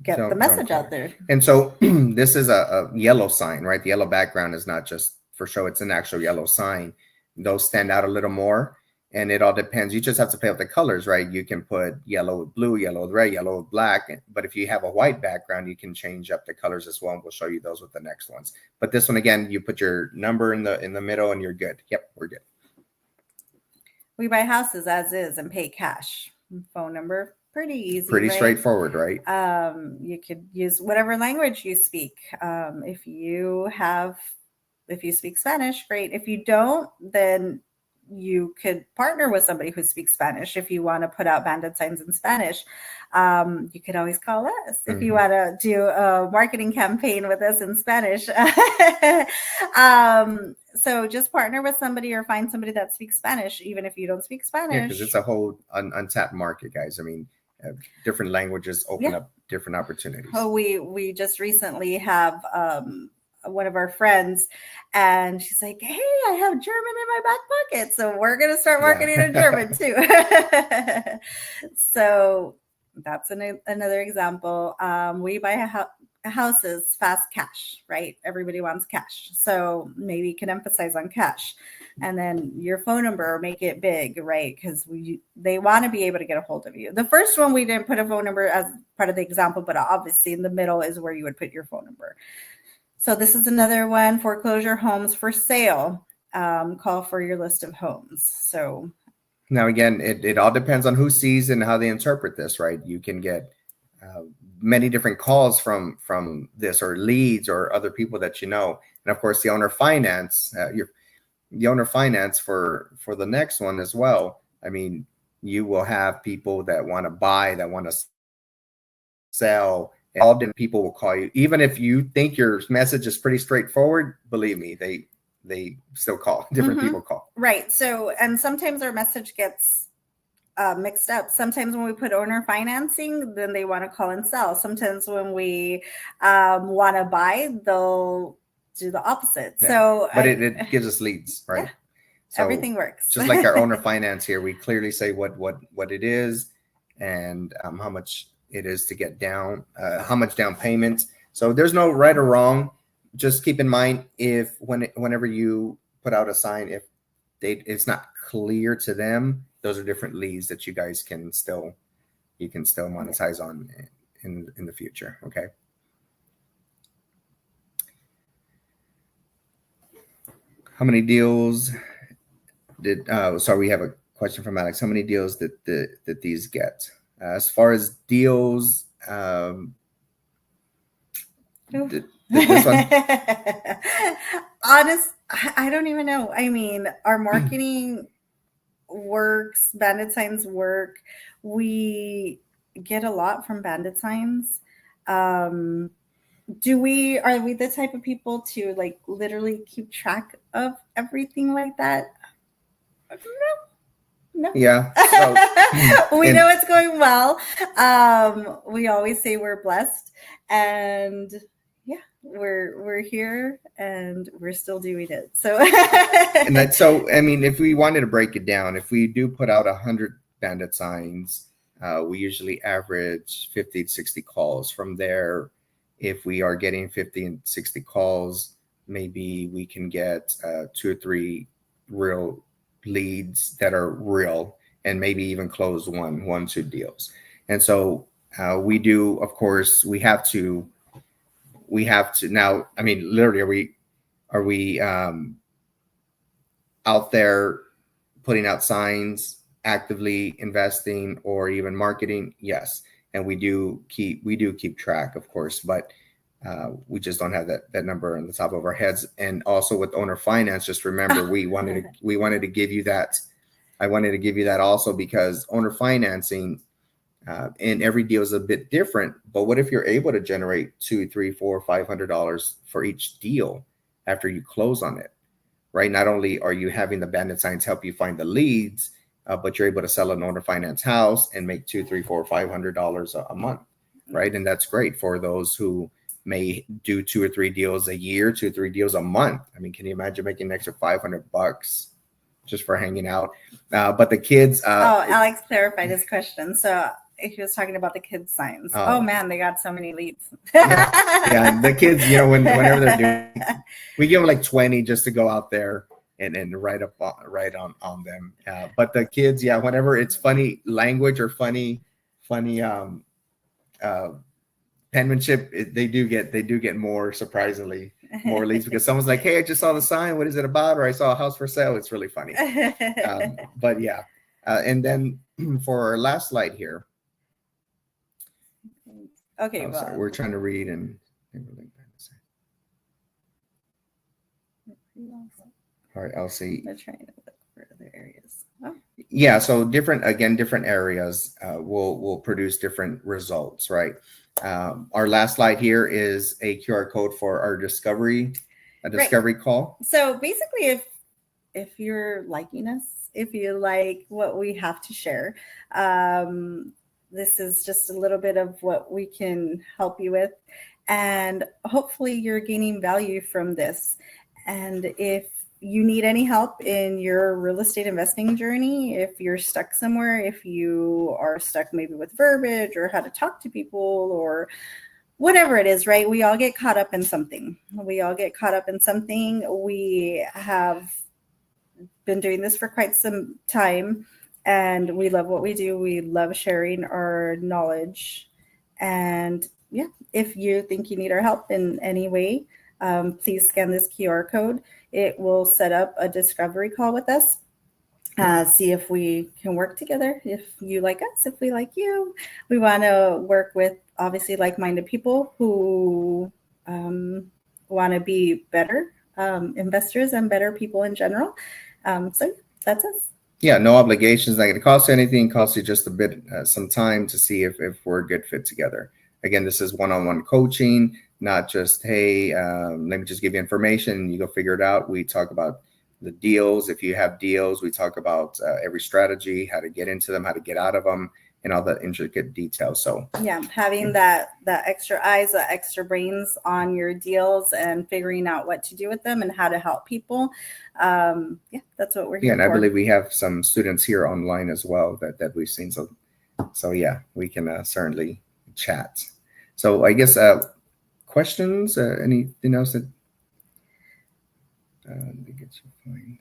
get the message out there. And so this is a yellow sign, right? The yellow background is not just for show. It's an actual yellow sign. Those stand out a little more, and it all depends. You just have to play with the colors, right? You can put yellow with blue, yellow with red, yellow with black. But if you have a white background, you can change up the colors as well. And we'll show you those with the next ones. But this one, again, you put your number in the middle and you're good. Yep, we're good. We buy houses as is and pay cash. Phone number, pretty easy. Pretty straightforward, right? You could use whatever language you speak. If you speak Spanish, great. If you don't, then you could partner with somebody who speaks Spanish. If you want to put out Bandit Signs in Spanish, you could always call us. If you want to do a marketing campaign with us in Spanish. So just partner with somebody or find somebody that speaks Spanish, even if you don't speak Spanish. Yeah, because it's a whole untapped market, guys. I mean, different languages open up different opportunities. Oh, we just recently have one of our friends, and she's like, "Hey, I have German in my back pocket, so we're gonna start marketing in German too." So that's another example. We buy houses fast cash, right? Everybody wants cash, so maybe you can emphasize on cash, and then your phone number, make it big, right? Because they want to be able to get a hold of you. The first one, we didn't put a phone number as part of the example, but obviously in the middle is where you would put your phone number. So this is another one: foreclosure homes for sale. Call for your list of homes. So now again, it all depends on who sees and how they interpret this, right? You can get many different calls from this, or leads, or other people that you know. And of course, the owner finance, the owner finance for the next one as well. I mean, you will have people that want to buy, that want to sell. All different people will call you, even if you think your message is pretty straightforward. Believe me, they still call. Different people call. Right. So, and sometimes our message gets mixed up. Sometimes when we put owner financing, then they want to call and sell. Sometimes when we want to buy, they'll do the opposite. Yeah. So, but it gives us leads, right? Yeah. So everything works. Just like our owner finance here, we clearly say what it is, and how much it is to get down, how much down payment. So there's no right or wrong. Just keep in mind, whenever you put out a sign, if it's not clear to them, those are different leads that you guys can still monetize on in the future. Okay. How many deals did? Sorry, we have a question from Alex. How many deals did these get? As far as deals, did this one? I don't even know. I mean, our marketing works, Bandit Signs work. We get a lot from Bandit Signs. Are we the type of people to like literally keep track of everything like that? No. Yeah. So, we know it's going well. We always say we're blessed, and yeah, we're here and we're still doing it. So and that's so, I mean, if we wanted to break it down, if we do put out 100 Bandit Signs, we usually average 50 to 60 calls. From there, if we are getting 50 and 60 calls, maybe we can get 2 or 3 real leads that are real, and maybe even close 1-2 deals. And so we do, of course, we have to now. I mean, literally, are we out there putting out signs, actively investing, or even marketing? Yes. And we do keep track, of course, but we just don't have that number on the top of our heads. And also with owner finance, just remember, we wanted to give you that. I wanted to give you that also, because owner financing, and every deal is a bit different. But what if you're able to generate $200, $300, $400, $500 for each deal after you close on it, right? Not only are you having the Bandit Signs help you find the leads, but you're able to sell an owner finance house and make $200, $300, $400, $500 a month, right? And that's great for those who may do 2 or 3 deals a year, 2 or 3 deals a month. I mean, can you imagine making an extra $500 just for hanging out? But the kids. Alex clarified his question. So he was talking about the kids' signs. Oh man, they got so many leads. Yeah, the kids, whenever they're doing, we give them like 20 just to go out there and write on them. But the kids, whenever it's funny language or funny penmanship, they do get more, surprisingly, more leads, because someone's like, "Hey, I just saw the sign. What is it about?" Or, "I saw a house for sale." It's really funny. But yeah, and then for our last slide here. Okay, sorry, we're trying to read and. All right, Elsie. We're trying to look for other areas. Oh. Yeah, so different areas will produce different results, right? Our last slide here is a QR code for our discovery a discovery call. So basically, if you're liking us, if you like what we have to share, this is just a little bit of what we can help you with. And hopefully you're gaining value from this. And if you need any help in your real estate investing journey, if you're stuck somewhere, if you are stuck maybe with verbiage or how to talk to people or whatever it is, right? We all get caught up in something. We have been doing this for quite some time, and we love what we do. We love sharing our knowledge. And yeah, if you think you need our help in any way, please scan this QR code. It will set up a discovery call with us. See if we can work together. If you like us, if we like you, we want to work with obviously like-minded people who want to be better investors and better people in general. So that's us. Yeah, no obligations. Not going to cost you anything. Cost you just a bit, some time to see if we're a good fit together. Again, this is one-on-one coaching, not just, hey, let me just give you information and you go figure it out. We talk about the deals. If you have deals, we talk about every strategy, how to get into them, how to get out of them, and all that intricate details. So yeah, having that extra eyes, that extra brains on your deals and figuring out what to do with them and how to help people. Yeah, that's what we're here and for. I believe we have some students here online as well that we've seen. So yeah, we can certainly chat. So I guess questions, anything else that let me get you fine.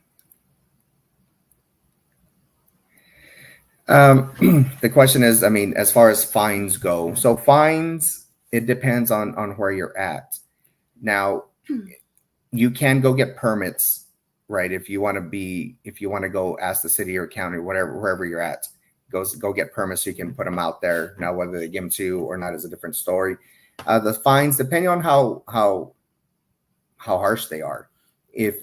The question is, I mean, as far as fines go, so fines, it depends on where you're at. Now, you can go get permits, right? If you want to go ask the city or county, wherever you're at, go get permits so you can put them out there. Now, whether they give them to you or not is a different story. The fines, depending on how harsh they are. If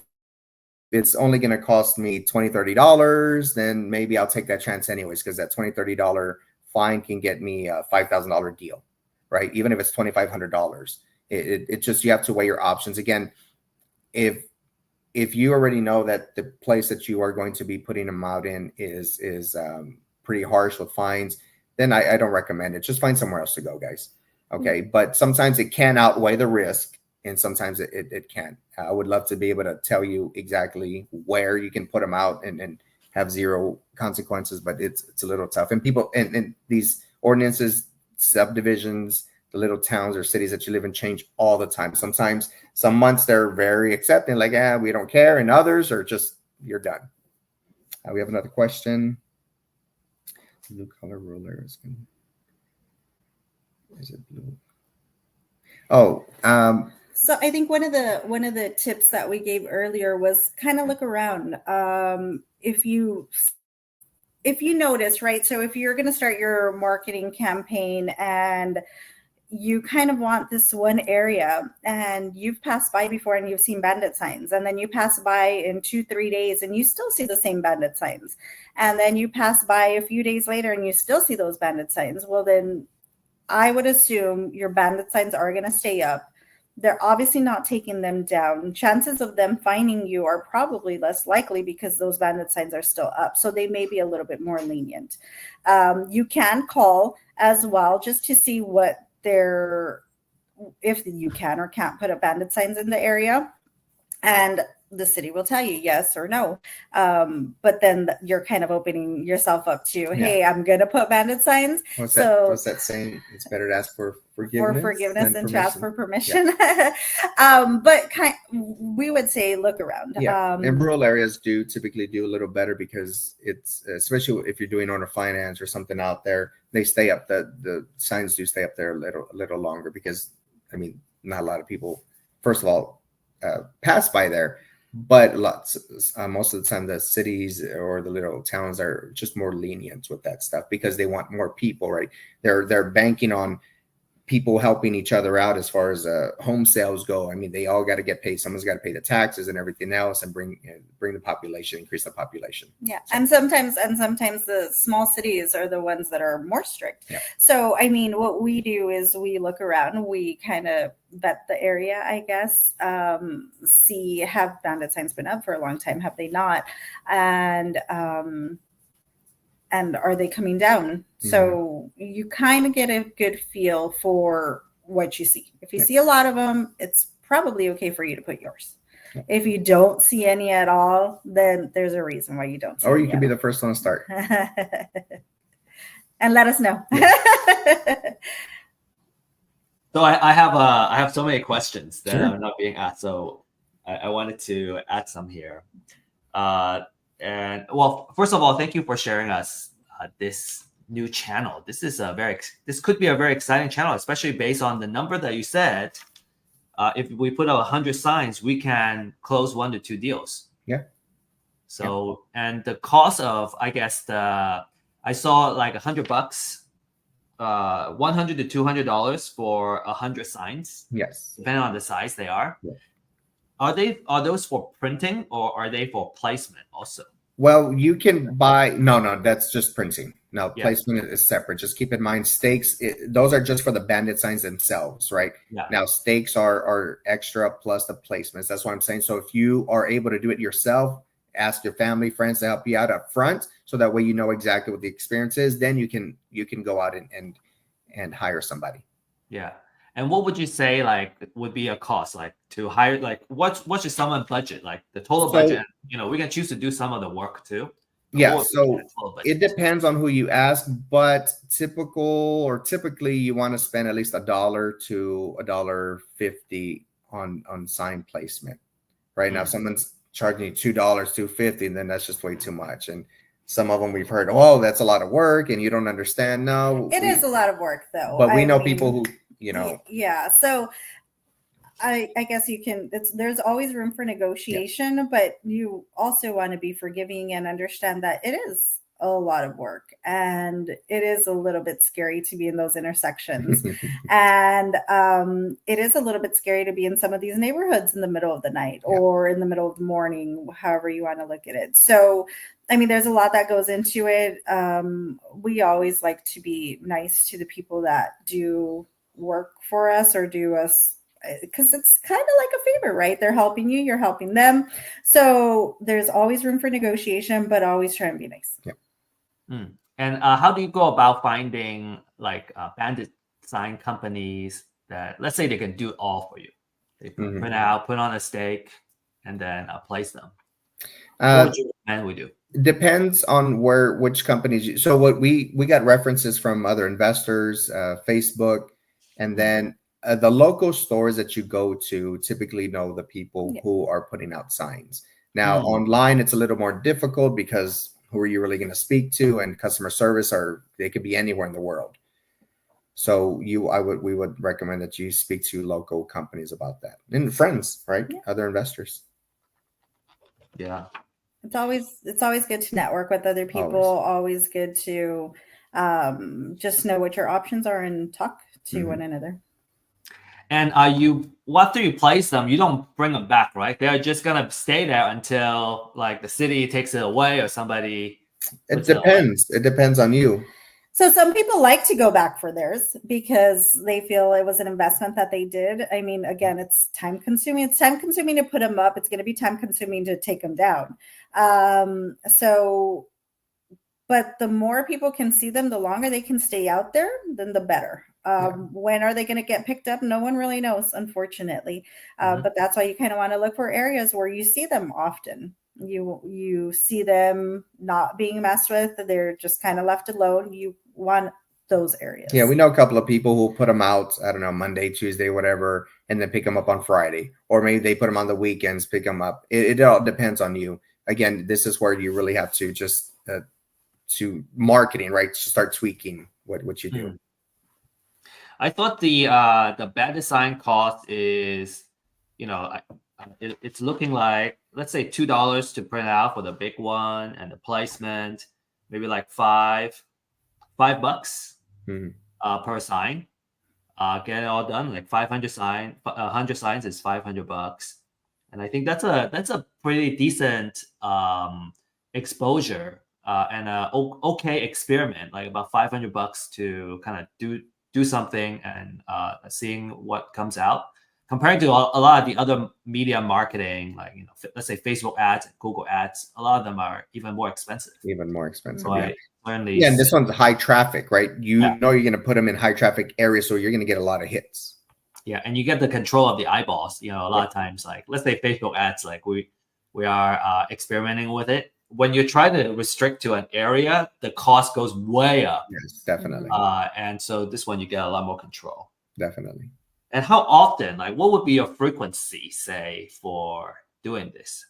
it's only going to cost me $20, $30, then maybe I'll take that chance anyways, because that $20, $30 fine can get me a $5,000 deal, right? Even if it's $2,500, it just, you have to weigh your options. Again, if you already know that the place that you are going to be putting them out in is pretty harsh with fines, then I don't recommend it. Just find somewhere else to go, guys. Okay. But sometimes it can outweigh the risk, and sometimes it can't. I would love to be able to tell you exactly where you can put them out and have zero consequences, but it's a little tough. And people and these ordinances, subdivisions, the little towns or cities that you live in change all the time. Sometimes some months they're very accepting, like, we don't care, and others are just, you're done. We have another question. Blue color ruler is it blue? Oh, so I think one of the tips that we gave earlier was kind of look around. If you notice, right? So if you're going to start your marketing campaign and you kind of want this one area, and you've passed by before and you've seen bandit signs, and then you pass by in 2-3 days and you still see the same bandit signs, and then you pass by a few days later and you still see those bandit signs, well, then I would assume your bandit signs are going to stay up. They're obviously not taking them down. Chances of them finding you are probably less likely because those bandit signs are still up. So they may be a little bit more lenient. You can call as well just to see if you can or can't put up bandit signs in the area. And the city will tell you yes or no. But then you're kind of opening yourself up to, hey, I'm going to put bandit signs. What's that saying? It's better to ask for forgiveness than to ask for permission. Yeah. But we would say look around. Yeah. And rural areas do typically do a little better because it's, especially if you're doing owner finance or something out there, they stay up. The signs do stay up there a little longer because, I mean, not a lot of people, first of all, pass by there. But most of the time, the cities or the little towns are just more lenient with that stuff because they want more people, right? They're banking on people helping each other out as far as home sales go. I mean, they all got to get paid. Someone's got to pay the taxes and everything else, and bring the population, increase the population. Yeah, so. and sometimes the small cities are the ones that are more strict. Yeah. So I mean, what we do is we look around and we kind of vet the area, I guess. See, have Bandit Signs been up for a long time? Have they not? And are they coming down? Mm-hmm. So you kind of get a good feel for what you see. If you see a lot of them, it's probably okay for you to put yours. Yeah. If you don't see any at all, then there's a reason why you don't see or you can be the first one to start. And let us know. Yeah. So I have so many questions that are not being asked. So I wanted to add some here. And well, first of all, thank you for sharing us this new channel. This could be a very exciting channel, especially based on the number that you said. If we put out 100 signs, we can close 1 to 2 deals. Yeah. So and the cost of, I guess I saw like $100, $100 to $200 for 100 signs. Yes. Depending on the size they are. Yeah. Are those for printing or are they for placement also? Well, you can buy no, that's just printing. No, placement is separate. Just keep in mind stakes, those are just for the Bandit signs themselves, right? Yeah. Now stakes are extra plus the placements. That's what I'm saying. So if you are able to do it yourself, ask your family, friends to help you out up front, so that way you know exactly what the experience is. Then you can go out and hire somebody. Yeah. And what would you say like would be a cost like to hire, like what's your someone budget, like the total budget? You know, we can choose to do some of the work too. Yeah, so it depends on who you ask, but typically you want to spend at least $1 to $1.50 on sign placement. Right now, if someone's charging you $2, $2.50, then that's just way too much. And some of them we've heard, oh, that's a lot of work, and you don't understand. No, it is a lot of work though. But we know people who, you know. Yeah, so I guess you can, there's always room for negotiation, but you also want to be forgiving and understand that it is a lot of work and it is a little bit scary to be in those intersections. And it is a little bit scary to be in some of these neighborhoods in the middle of the night or in the middle of the morning, however you want to look at it. So, I mean, there's a lot that goes into it. We always like to be nice to the people that do work for us or do us, because it's kind of like a favor, right? They're helping you, you're helping them. So there's always room for negotiation, but always try and be nice. Yeah. And how do you go about finding like Bandit sign companies that, let's say, they can do it all for you? They print out, put on a stake, and then place them. What would you recommend we do? Depends on which companies. So what we got references from other investors, Facebook, and then the local stores that you go to typically know the people who are putting out signs. Now online, it's a little more difficult because who are you really going to speak to? And customer service they could be anywhere in the world. So we would recommend that you speak to local companies about that and friends, right? Yeah. Other investors. Yeah. It's always good to network with other people. Always good to just know what your options are and talk to one another. And after you place them, you don't bring them back, right? They're just gonna stay there until like the city takes it away or somebody. It depends. It depends on you. So some people like to go back for theirs because they feel it was an investment that they did. I mean, again, it's time consuming. It's time consuming to put them up. It's going to be time consuming to take them down. But the more people can see them, the longer they can stay out there, then the better. When are they going to get picked up? No one really knows, unfortunately. But that's why you kind of want to look for areas where you see them often. You see them not being messed with. They're just kind of left alone. You want those areas. Yeah, we know a couple of people who put them out, I don't know, Monday, Tuesday, whatever, and then pick them up on Friday. Or maybe they put them on the weekends, pick them up. It all depends on you. Again, this is where you really have to just to marketing, right? To start tweaking what you do. I thought the Bandit sign cost is, it's looking like, let's say $2 to print out for the big one and the placement, maybe like $5 per sign. get it all done. Like 100 signs is $500, and I think that's a pretty decent exposure and a okay experiment. Like about $500 to kind of do something and seeing what comes out. Compared to a lot of the other media marketing, like let's say Facebook ads, Google ads, a lot of them are even more expensive. Even more expensive. So I certainly yeah, and this one's high traffic, right? You Yeah. know you're going to put them in high traffic areas, so you're going to get a lot of hits. Yeah, and you get the control of the eyeballs. A lot of times, like let's say Facebook ads, like we are experimenting with it. When you try to restrict to an area, the cost goes way up. Yes, definitely. And so this one you get a lot more control. Definitely. And how often, like what would be your frequency, say, for doing this?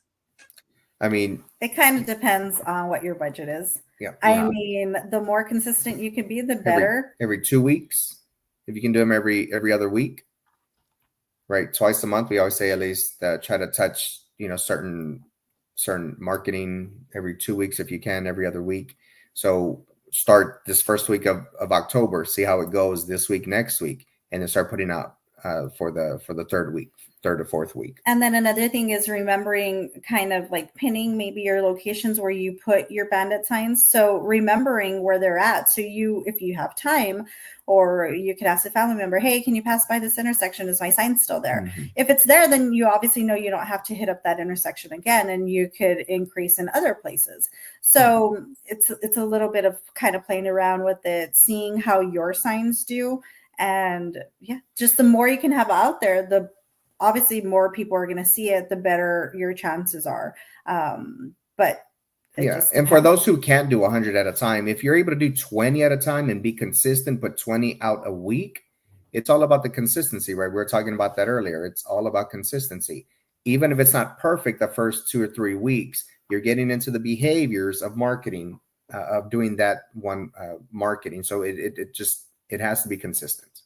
I mean, it kind of depends on what your budget is. Yeah. I mean, the more consistent you can be, the better. Every 2 weeks, if you can do them every other week, right? Twice a month. We always say at least try to touch, certain marketing every 2 weeks if you can, every other week. So start this first week of October, see how it goes this week, next week, and then start putting out for the third or fourth week. And then another thing is remembering, kind of like pinning maybe your locations where you put your bandit signs. So remembering where they're at. So if you have time, or you could ask a family member, hey, can you pass by this intersection? Is my sign still there? Mm-hmm. If it's there, then you obviously know you don't have to hit up that intersection again, and you could increase in other places. So it's a little bit of kind of playing around with it, seeing how your signs do. And yeah, just the more you can have out there, the obviously more people are going to see it, the better your chances are. But yeah, and for those who can't do 100 at a time, if you're able to do 20 at a time and be consistent, put 20 out a week, it's all about the consistency, right? We were talking about that earlier. It's all about consistency. Even if it's not perfect the first 2 or 3 weeks, you're getting into the behaviors of marketing, of doing that one marketing. So it has to be consistent.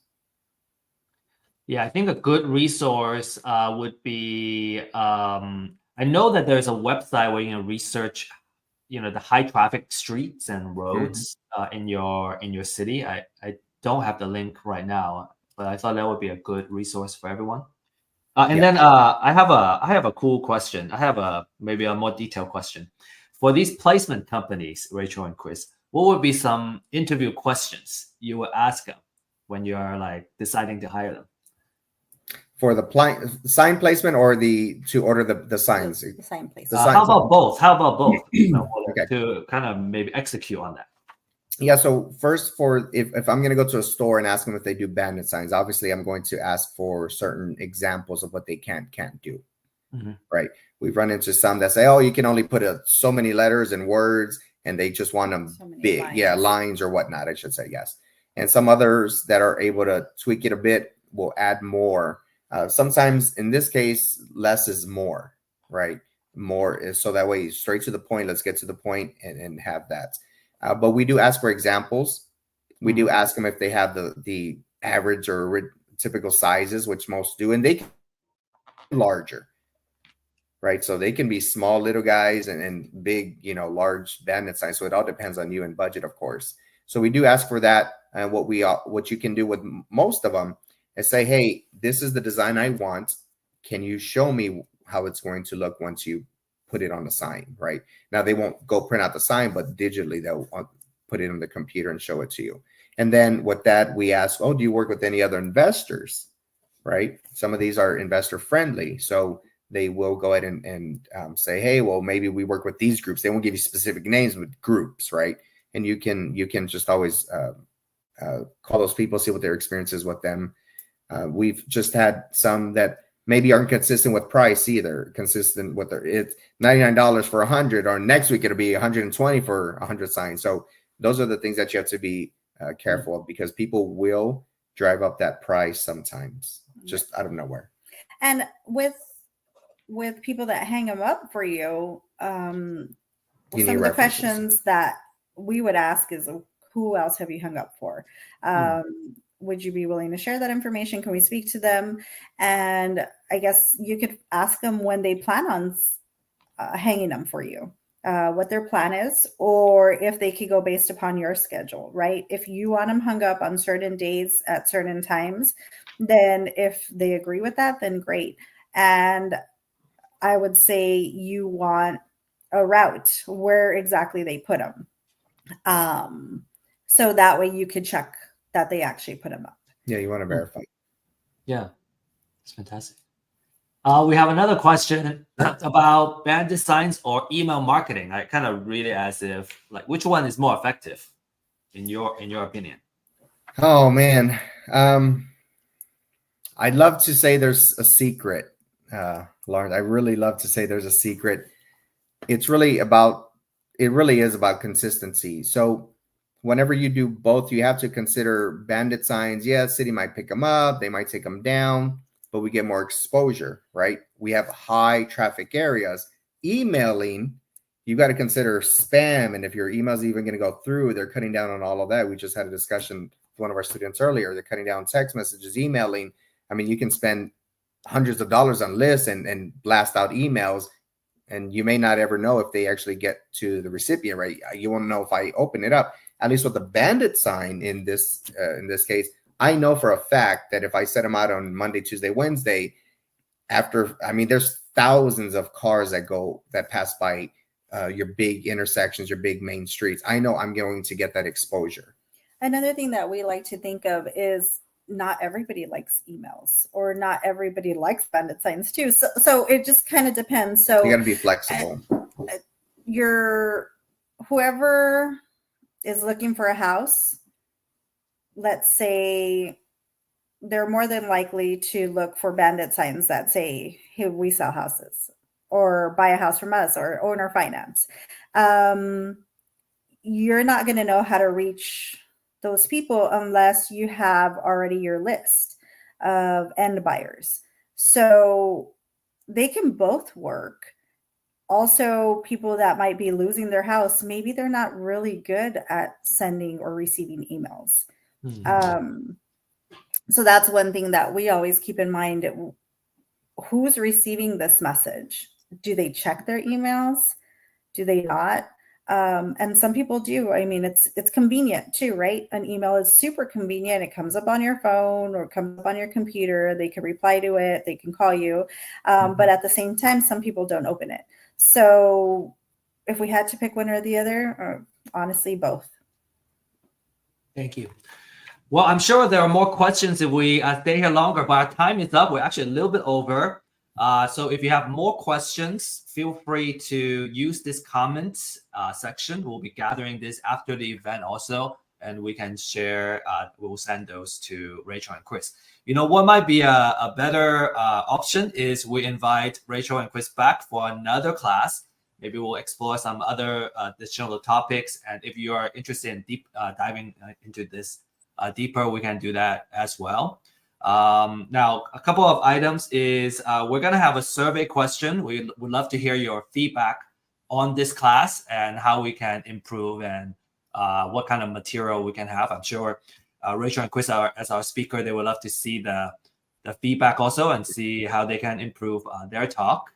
Yeah, I think a good resource would be, I know that there's a website where you can research, the high traffic streets and roads in your city. I don't have the link right now, but I thought that would be a good resource for everyone. Then I have a cool question. I have maybe a more detailed question. For these placement companies, Rachel and Chris, what would be some interview questions you would ask them when you're like deciding to hire them? For the sign placement or to order the signs? The sign placement. How about both? Okay. To kind of maybe execute on that? Yeah. So first, if I'm going to go to a store and ask them if they do bandit signs, obviously I'm going to ask for certain examples of what they can't do. Mm-hmm. Right. We've run into some that say, oh, you can only put so many letters and words, and they just want them big. Lines. Yeah, lines or whatnot, I should say. Yes. And some others that are able to tweak it a bit will add more. Sometimes in this case, less is more, right? More is so that way straight to the point. Let's get to the point and have that. But we do ask for examples. We do ask them if they have the average or typical sizes, which most do, and they can be larger, right? So they can be small little guys and big, large bandit size. So it all depends on you and budget, of course. So we do ask for that. And what you can do with most of them and say, hey, this is the design I want. Can you show me how it's going to look once you put it on the sign, right? Now, they won't go print out the sign, but digitally they'll put it on the computer and show it to you. And then with that, we ask, oh, do you work with any other investors, right? Some of these are investor friendly. So they will go ahead and say, hey, well, maybe we work with these groups. They won't give you specific names with groups, right? And you can just always call those people, see what their experience is with them. We've just had some that maybe aren't consistent with price either, consistent with it's $99 for 100, or next week it'll be 120 for 100 signs. So those are the things that you have to be careful of, because people will drive up that price sometimes just out of nowhere. And with people that hang them up for you, some of the questions that we would ask is, who else have you hung up for? Would you be willing to share that information? Can we speak to them? And I guess you could ask them when they plan on hanging them for you. what their plan is, or if they could go based upon your schedule, right? If you want them hung up on certain days at certain times, then if they agree with that, then great. And I would say you want a route where exactly they put them. So that way you could check that they actually put them up. Yeah, you want to verify. Yeah, it's fantastic. We have another question about Bandit Signs or email marketing. I kind of read it as if, like, which one is more effective in your opinion? Oh man, I'd love to say there's a secret, Lawrence. I really love to say there's a secret. It really is about consistency. So whenever you do both, you have to consider Bandit Signs. Yeah, city might pick them up, they might take them down, but we get more exposure, right? We have high traffic areas. Emailing, you got to consider spam, and if your email's even going to go through, they're cutting down on all of that. We just had a discussion with one of our students earlier. They're cutting down text messages, emailing. I mean, you can spend hundreds of dollars on lists and blast out emails, and you may not ever know if they actually get to the recipient, right? You won't know if I open it up. At least with the Bandit Sign in this case, I know for a fact that if I set them out on Monday, Tuesday, Wednesday, there's thousands of cars that pass by your big intersections, your big main streets. I know I'm going to get that exposure. Another thing that we like to think of is not everybody likes emails, or not everybody likes Bandit Signs too. So it just kind of depends. So you got to be flexible. Whoever is looking for a house, let's say, they're more than likely to look for Bandit Signs that say, hey, we sell houses, or buy a house from us, or owner finance. You're not going to know how to reach those people unless you have already your list of end buyers. So they can both work. Also, people that might be losing their house, maybe they're not really good at sending or receiving emails. So that's one thing that we always keep in mind. Who's receiving this message? Do they check their emails? Do they not? And some people do. I mean, it's convenient too, right? An email is super convenient. It comes up on your phone or comes up on your computer. They can reply to it. They can call you. But at the same time, some people don't open it. So if we had to pick one or the other, honestly, both. Thank you. Well, I'm sure there are more questions if we stay here longer, but our time is up. We're actually a little bit over. So if you have more questions, feel free to use this comments section. We'll be gathering this after the event also, and we can share. We'll send those to Rachel and Chris. You know, what might be a better option is we invite Rachel and Chris back for another class. Maybe we'll explore some other additional topics. And if you are interested in deep diving into this deeper, we can do that as well. Now, a couple of items is we're going to have a survey question. We would love to hear your feedback on this class and how we can improve, and what kind of material we can have. I'm sure Rachel and Chris as our speaker, they would love to see the feedback also and see how they can improve their talk.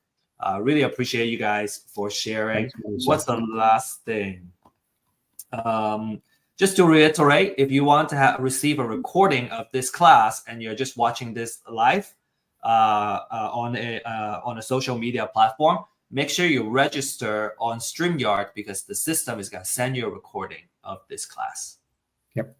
Really appreciate you guys for sharing. What's the last thing? Just to reiterate, if you want to receive a recording of this class and you're just watching this live on a social media platform, make sure you register on StreamYard, because the system is going to send you a recording of this class. Yep.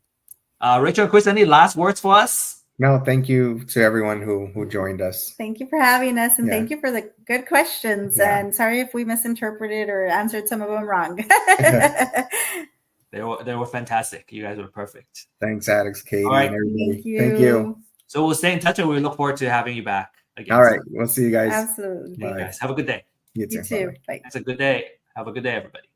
Rachel and Chris, any last words for us? No, thank you to everyone who joined us. Thank you for having us, and thank you for the good questions. Yeah. And sorry if we misinterpreted or answered some of them wrong. They were fantastic. You guys were perfect. Thanks, Alex, Katie, right. and everybody. Thank you. So we'll stay in touch, and we look forward to having you back again. All right. We'll see you guys. Absolutely. Bye. Guys, have a good day. You too. You too. Bye. It's a good day. Have a good day, everybody.